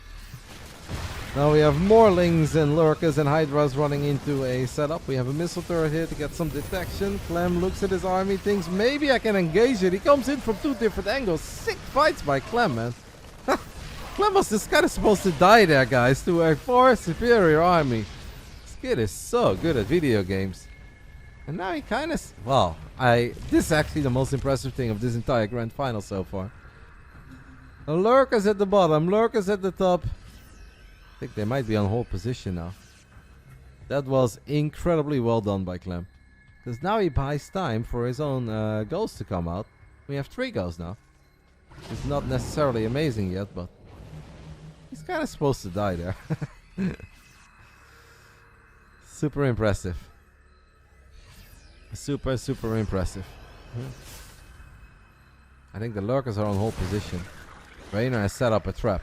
Now we have more Lings and Lurkers and Hydras running into a setup. We have a missile turret here to get some detection. Clem looks at his army, thinks maybe I can engage it. He comes in from 2 different angles. Sick fights by Clem, man. Clem was just kind of supposed to die there, guys, to a far superior army. This kid is so good at video games. And now he kind of... Well, this is actually the most impressive thing of this entire grand final so far. Lurkers at the bottom, Lurkers at the top. I think they might be on hold position now. That was incredibly well done by Clem. Because now he buys time for his own ghosts to come out. We have 3 ghosts now. It's not necessarily amazing yet, but... He's kind of supposed to die there. Super impressive. Super, super impressive. I think the Lurkers are on hold position. Reynor has set up a trap.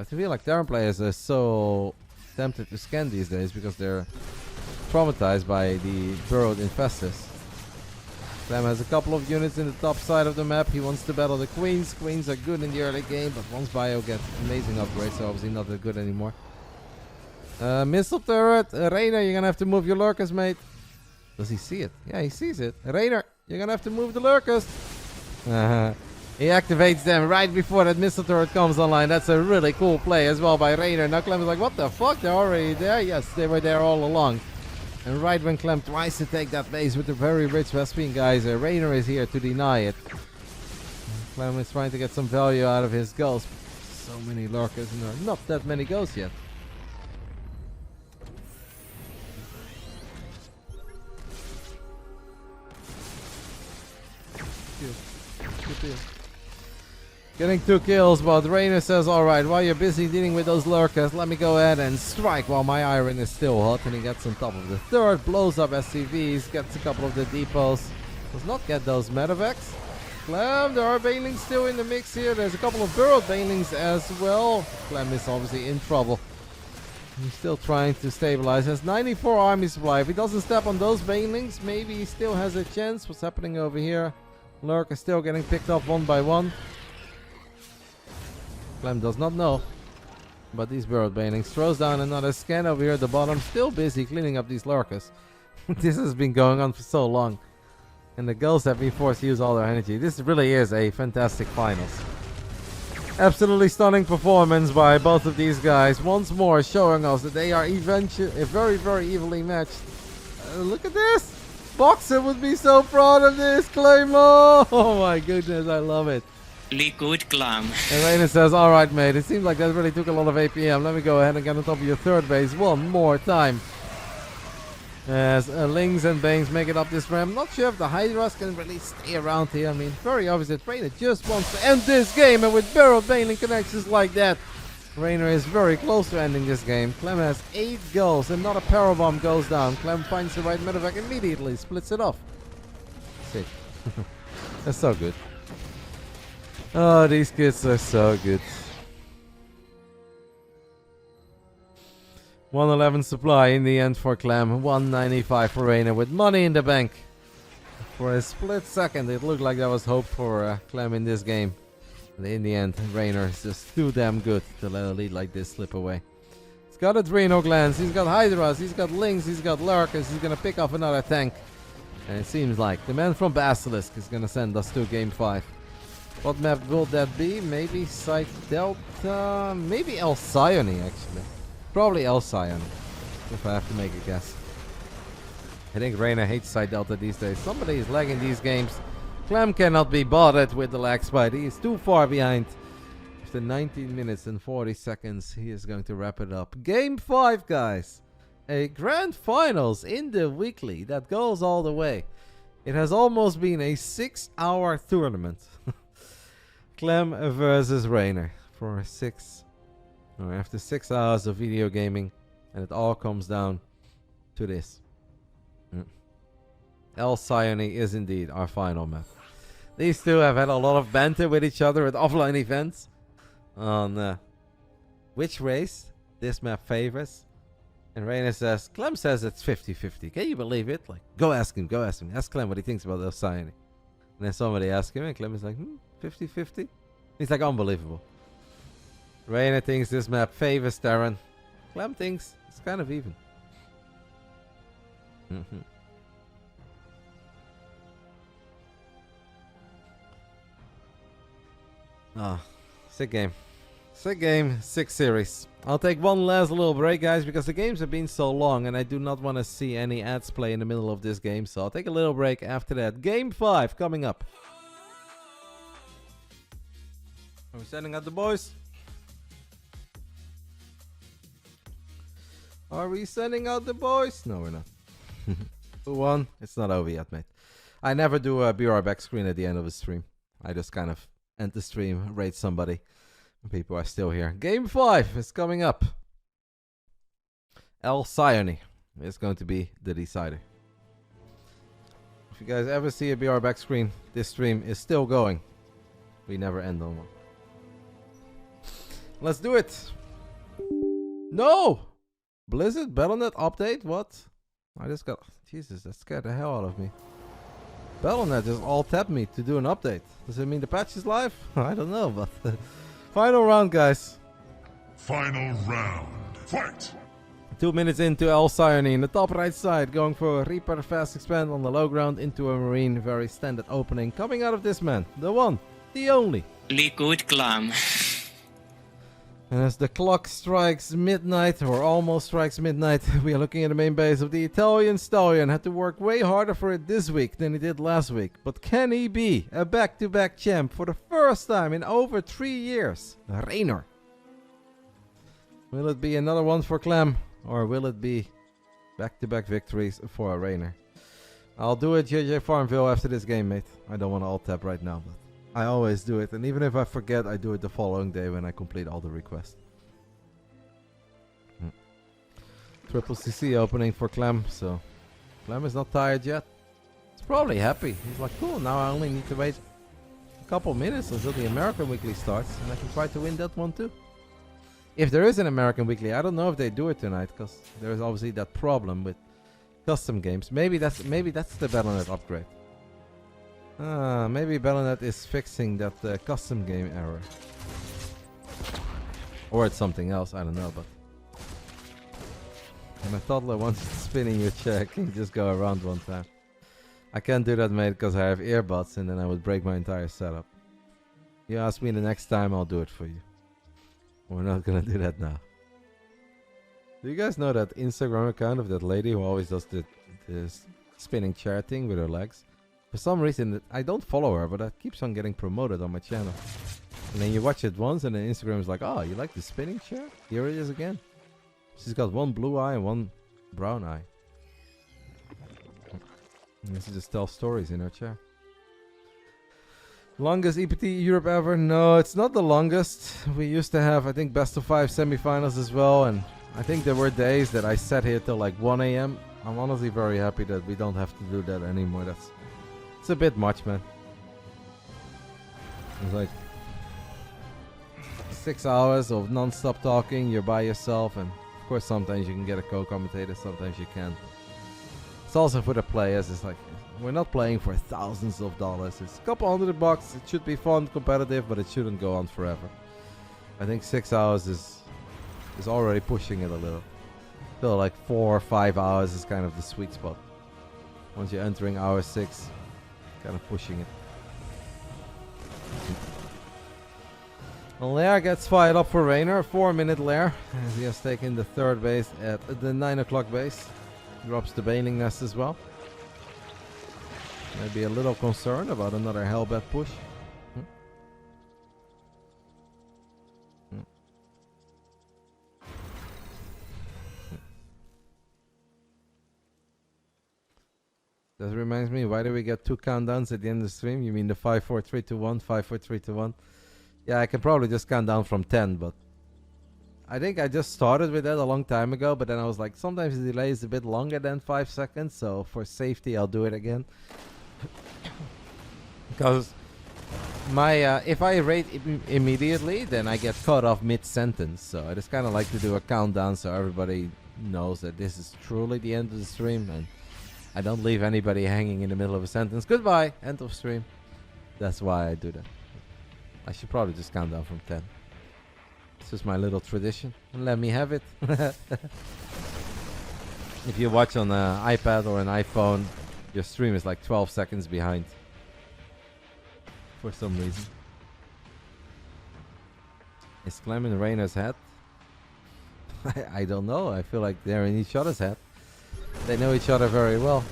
I feel like Terran players are so tempted to scan these days because they're traumatized by the burrowed infestors. Clem has a couple of units in the top side of the map. He wants to battle the Queens. Queens are good in the early game, but once Bio gets amazing upgrades, they're obviously not that good anymore. Missile turret. Reynor, you're gonna have to move your Lurkers, mate. Does he see it? Yeah, he sees it. Reynor, you're gonna have to move the Lurkers. He activates them right before that missile turret comes online. That's a really cool play as well by Reynor. Now Clem is like, what the fuck? They're already there? Yes, they were there all along. And right when Clem tries to take that base with the very rich Vespene guys, Reynor is here to deny it. Clem is trying to get some value out of his ghosts. So many Lurkers, and there are not that many ghosts yet. Good. Getting 2 kills, but Reynor says, alright, while you're busy dealing with those Lurkers, let me go ahead and strike while my iron is still hot. And he gets on top of the 3rd, blows up SCVs, gets a couple of the depots. Does not get those medevacs. Clem, there are banelings still in the mix here. There's a couple of burrowed banelings as well. Clem is obviously in trouble. He's still trying to stabilize. Has 94 army supply. If he doesn't step on those banelings, maybe he still has a chance. What's happening over here? Lurk is still getting picked up one by one. Clem does not know. But these burrowed banelings throws down another scan over here at the bottom. Still busy cleaning up these Lurkers. This has been going on for so long. And the girls have been forced to use all their energy. This really is a fantastic finals. Absolutely stunning performance by both of these guys. Once more showing us that they are very, very evenly matched. Look at this. Boxer would be so proud of this. Clem. Oh my goodness, I love it. Liquid Clem. And Reynor says, alright mate, it seems like that really took a lot of APM. Let me go ahead and get on top of your 3rd base one more time. As Lings and Bangs make it up this ramp. Not sure if the Hydras can really stay around here. I mean, very obvious that Reynor just wants to end this game, and with barrel bailing connections like that, Reynor is very close to ending this game. Clem has 8 goals, and not a power bomb goes down. Clem finds the right medevac immediately, splits it off. Sick. That's so good. Oh, these kids are so good. 111 supply in the end for Clem, 195 for Reynor with money in the bank. For a split second it looked like there was hope for Clem in this game. But in the end, Reynor is just too damn good to let a lead like this slip away. He's got Adreno glands, he's got Hydras, he's got Lings, he's got Lurkers, he's gonna pick off another tank. And it seems like the man from Basilisk is gonna send us to game 5. What map will that be? Maybe Site Delta, maybe Alcyone actually. Probably Alcyone, if I have to make a guess. I think Reynor hates Side Delta these days. Somebody is lagging these games. Clem cannot be bothered with the lag spike. He is too far behind. After 19 minutes and 40 seconds, he is going to wrap it up. Game 5, guys. A grand finals in the weekly that goes all the way. It has almost been a 6-hour tournament. Clem versus Reynor for after 6 hours of video gaming, and it all comes down to this. Alcyone is indeed our final map. These two have had a lot of banter with each other at offline events on which race this map favors. And Reynor says, Clem says it's 50-50. Can you believe it? Like, go ask him. Ask Clem what he thinks about Alcyone. And then somebody asks him, and Clem is like, 50-50? He's like, unbelievable. Reynor thinks this map favors Terran. Clem thinks it's kind of even. Sick game. Sick game, sick series. I'll take one last little break, guys, because the games have been so long and I do not want to see any ads play in the middle of this game. So I'll take a little break after that. Game 5 coming up. Are we sending out the boys? Are we sending out the boys? No, we're not. Who won? It's not over yet, mate. I never do a BR back screen at the end of a stream. I just kind of end the stream, rate somebody. People are still here. Game 5 is coming up. Alcyone is going to be the decider. If you guys ever see a BR back screen, this stream is still going. We never end on one. Let's do it. No! Blizzard Battle.net update? What? I just got... Jesus, that scared the hell out of me. Battle.net just all tapped me to do an update. Does it mean the patch is live? I don't know, but... Final round, guys. Final round. Fight! 2 minutes into Alcyone in the top right side, going for a Reaper fast expand on the low ground into a Marine. Very standard opening coming out of this man. The one, the only. Liquid Clem. And as the clock strikes midnight, or almost strikes midnight, we are looking at the main base of the Italian Stallion. Had to work way harder for it this week than he did last week. But can he be a back-to-back champ for the first time in over 3 years? Reynor. Will it be another one for Clem? Or will it be back-to-back victories for Reynor? I'll do it JJ Farmville after this game, mate. I don't want to alt-tab right now, but I always do it, and even if I forget, I do it the following day when I complete all the requests. Triple CC opening for Clem, so Clem is not tired yet. He's probably happy. He's like, cool, now I only need to wait a couple minutes until the American Weekly starts, and I can try to win that one too. If there is an American Weekly, I don't know if they do it tonight, because there is obviously that problem with custom games. Maybe that's the Battle.net upgrade. Maybe Battle.net is fixing that custom game error. Or it's something else, I don't know, but... When a toddler wants to spin in your chair, can you just go around one time? I can't do that, mate, because I have earbuds and then I would break my entire setup. You ask me the next time, I'll do it for you. We're not gonna do that now. Do you guys know that Instagram account of that lady who always does the spinning chair thing with her legs? For some reason, I don't follow her, but that keeps on getting promoted on my channel. And then you watch it once, and then Instagram is like, oh, you like the spinning chair? Here it is again. She's got one blue eye and one brown eye. This is just tell stories in our chair. Longest EPT Europe ever? No, it's not the longest. We used to have, I think, best of 5 semifinals as well, and I think there were days that I sat here till like 1 a.m. I'm honestly very happy that we don't have to do that anymore. It's a bit much, man. It's like 6 hours of non-stop talking. You're by yourself, and of course sometimes you can get a co-commentator, sometimes you can't. It's also for the players. It's like we're not playing for thousands of dollars. It's a couple $100. It should be fun, competitive, but it shouldn't go on forever. I think 6 hours is already pushing it a little. Feel like 4 or 5 hours is kind of the sweet spot. Once you're entering hour 6, kind of pushing it. Lair gets fired up for Reynor. 4-minute Lair, as he has taken the 3rd base at the 9 o'clock base. Drops the Baning Nest as well. Maybe a little concerned about another Hellbat push. That reminds me, why do we get 2 countdowns at the end of the stream? You mean the 5, 4, 3, 2, 1, 5, 4, 3, 2, 1? Yeah, I can probably just count down from 10, but I think I just started with that a long time ago, but then I was like, sometimes the delay is a bit longer than 5 seconds, so for safety I'll do it again. Because my if I rate immediately, then I get cut off mid-sentence, so I just kind of like to do a countdown so everybody knows that this is truly the end of the stream, and I don't leave anybody hanging in the middle of a sentence. Goodbye, end of stream. That's why I do that. I should probably just count down from 10. It's just my little tradition. Let me have it. If you watch on an iPad or an iPhone, your stream is like 12 seconds behind. For some reason. Is Clem in Reynor's head? I don't know. I feel like they're in each other's head. They know each other very well.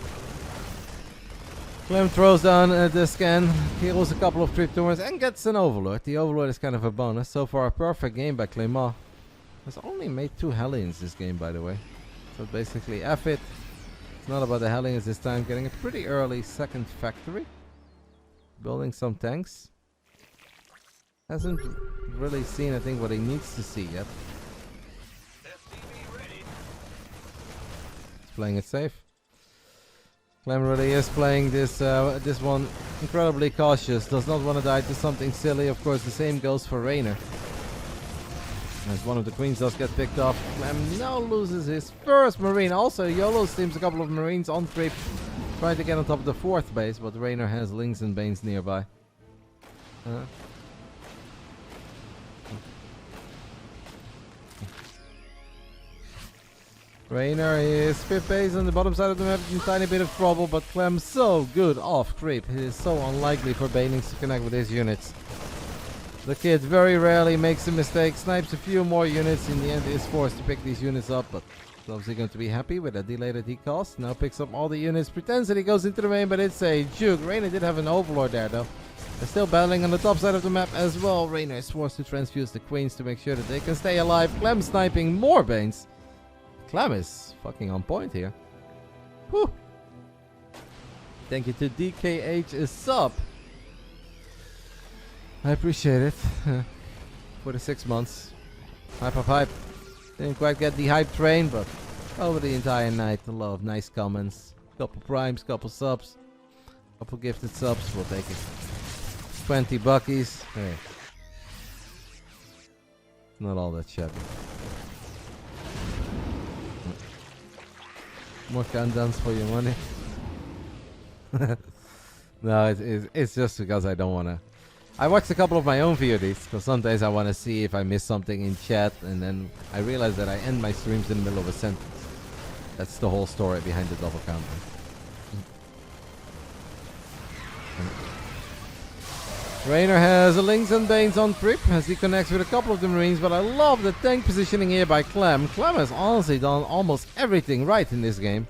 Clem throws down the scan, heals a couple of trip tumors, and gets an Overlord. The Overlord is kind of a bonus. So far, a perfect game by Clem. Has only made 2 Hellions this game, by the way. So basically, F it. It's not about the Hellions this time. Getting a pretty early 2nd factory. Building some tanks. Hasn't really seen, I think, what he needs to see yet. Playing it safe. Clem really is playing this this one incredibly cautious. Does not want to die to something silly. Of course, the same goes for Reynor. As one of the queens does get picked off, Clem now loses his first marine. Also, YOLO steams a couple of marines on trip, trying to get on top of the 4th base, but Reynor has Lings and Banes nearby. Reynor is 5th base on the bottom side of the map, in a tiny bit of trouble, but Clem's so good off creep. It is so unlikely for Banings to connect with his units. The kid very rarely makes a mistake, snipes a few more units, in the end is forced to pick these units up, but he's obviously going to be happy with that delay that he costs. Now picks up all the units, pretends that he goes into the main, but it's a juke. Reynor did have an Overlord there though. They're still battling on the top side of the map as well. Reynor is forced to transfuse the queens to make sure that they can stay alive. Clem sniping more Banes. Clem is fucking on point here. Whew. Thank you to DKH is sub. I appreciate it. For the 6 months. Hype. Didn't quite get the hype train, but over the entire night, a lot of nice comments. Couple primes, couple subs. Couple gifted subs, we'll take it. 20 buckies. Hey. Not all that shabby. More countdowns for your money. No, it's just because I don't want to. I watched a couple of my own VODs because sometimes I want to see if I miss something in chat, and then I realize that I end my streams in the middle of a sentence. That's the whole story behind the double counter. Reynor has a Lings and Banes on trip as he connects with a couple of the Marines, but I love the tank positioning here by Clem. Clem has honestly done almost everything right in this game.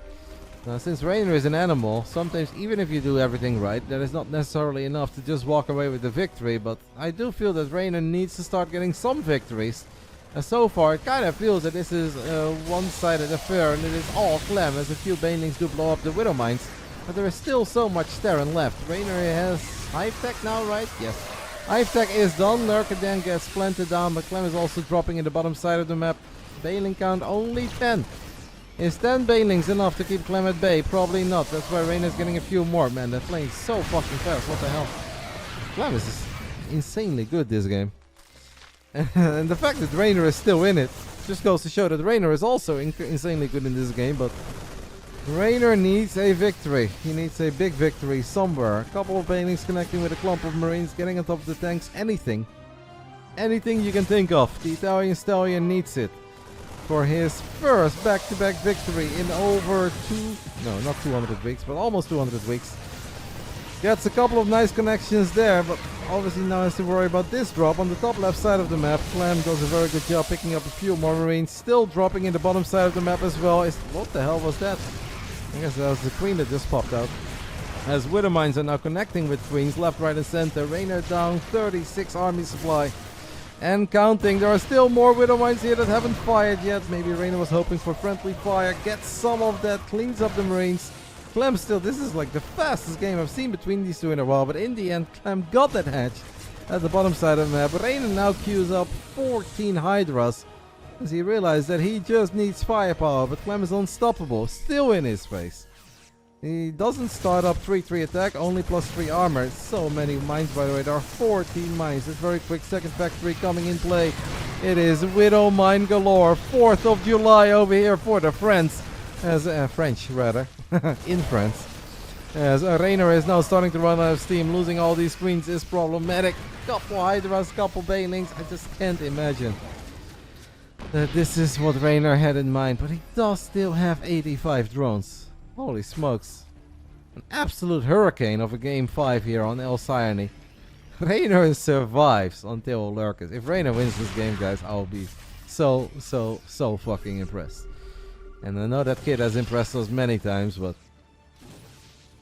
Now, since Reynor is an animal, sometimes even if you do everything right, that is not necessarily enough to just walk away with the victory, but I do feel that Reynor needs to start getting some victories. And so far, it kind of feels that this is a one-sided affair, and it is all Clem, as a few Banelings do blow up the Widow Mines. But there is still so much Terran left. Reynor has Hive Tech now, right? Yes. Hive Tech is done. RotterdaM gets planted down, but Clem is also dropping in the bottom side of the map. Bailing count only 10. Is 10 Bailings enough to keep Clem at bay? Probably not. That's why Reynor is getting a few more. Man, they're playing so fucking fast. What the hell? Clem is insanely good this game. And the fact that Reynor is still in it just goes to show that Reynor is also insanely good in this game, but Reynor needs a victory. He needs a big victory somewhere. A couple of Bailings connecting with a clump of Marines, getting on top of the tanks. Anything. Anything you can think of. The Italian Stallion needs it for his first back-to-back victory in over not 200 weeks, but almost 200 weeks. Gets a couple of nice connections there, but obviously now has to worry about this drop on the top left side of the map. Clem does a very good job picking up a few more Marines, still dropping in the bottom side of the map as well. What the hell was that? I guess that was the queen that just popped out. As Widow Mines are now connecting with queens left, right and center. Reynor down 36 army supply. And counting. There are still more Widow Mines here that haven't fired yet. Maybe Reynor was hoping for friendly fire. Gets some of that. Cleans up the Marines. Clem still, this is like the fastest game I've seen between these two in a while. But in the end, Clem got that hatch at the bottom side of the map. Reynor now queues up 14 Hydras, as he realized that he just needs firepower. But Clem is unstoppable. Still in his face. He doesn't start up 3-3 attack, only +3 armor. So many mines, by the way. There are 14 mines. It's very quick. Second factory coming in play. It is Widow Mine galore. 4th of July over here for the French. As French, rather. In France. As Reynor is now starting to run out of steam. Losing all these queens is problematic. Couple Hydras, couple Bailings. I just can't imagine that this is what Reynor had in mind. But he does still have 85 drones. Holy smokes. An absolute hurricane of a game 5 here on El Cyane. Reynor survives until Lurkers. If Reynor wins this game, guys, I'll be so fucking impressed. And I know that kid has impressed us many times, but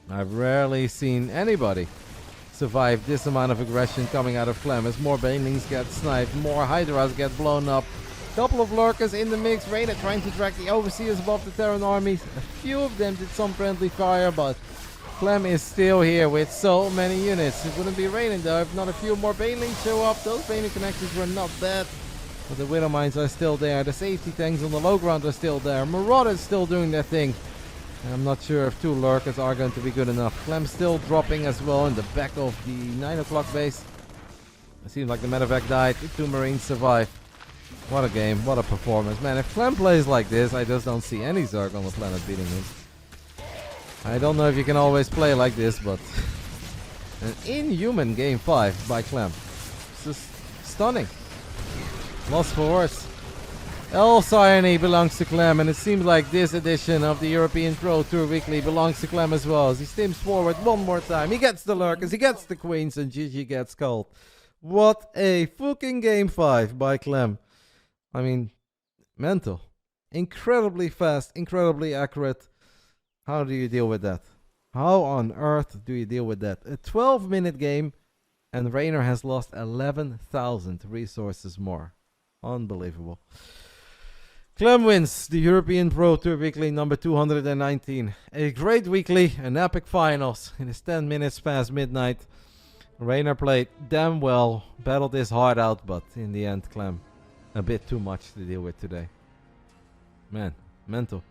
I've rarely seen anybody survive this amount of aggression coming out of Clem. As more Banelings get sniped, more Hydras get blown up. Couple of Lurkers in the mix. Reynor trying to drag the Overseers above the Terran armies. A few of them did some friendly fire, but Clem is still here with so many units. It wouldn't be raining though if not a few more Banelings show up. Those Baneling connections were not bad, but the Widow Mines are still there. The safety tanks on the low ground are still there. Marauders still doing their thing. I'm not sure if 2 Lurkers are going to be good enough. Clem still dropping as well in the back of the 9 o'clock base. It seems like the medevac died. 2 Marines survive. What a game, what a performance. Man, if Clem plays like this, I just don't see any Zerg on the planet beating him. I don't know if you can always play like this, but an inhuman game 5 by Clem. It's just stunning. Lost for words. El Cyane belongs to Clem, and it seems like this edition of the European Pro Tour Weekly belongs to Clem as well. As he steams forward one more time. He gets the Lurkers, he gets the Queens, and GG gets called. What a fucking game 5 by Clem. I mean, mental. Incredibly fast, incredibly accurate. How do you deal with that? How on earth do you deal with that? A 12-minute game, and Reynor has lost 11,000 resources more. Unbelievable. Clem wins the European Pro Tour Weekly number 219. A great weekly, an epic finals. It is 10 minutes past midnight. Reynor played damn well, battled his heart out, but in the end, Clem, a bit too much to deal with today. Man, mental.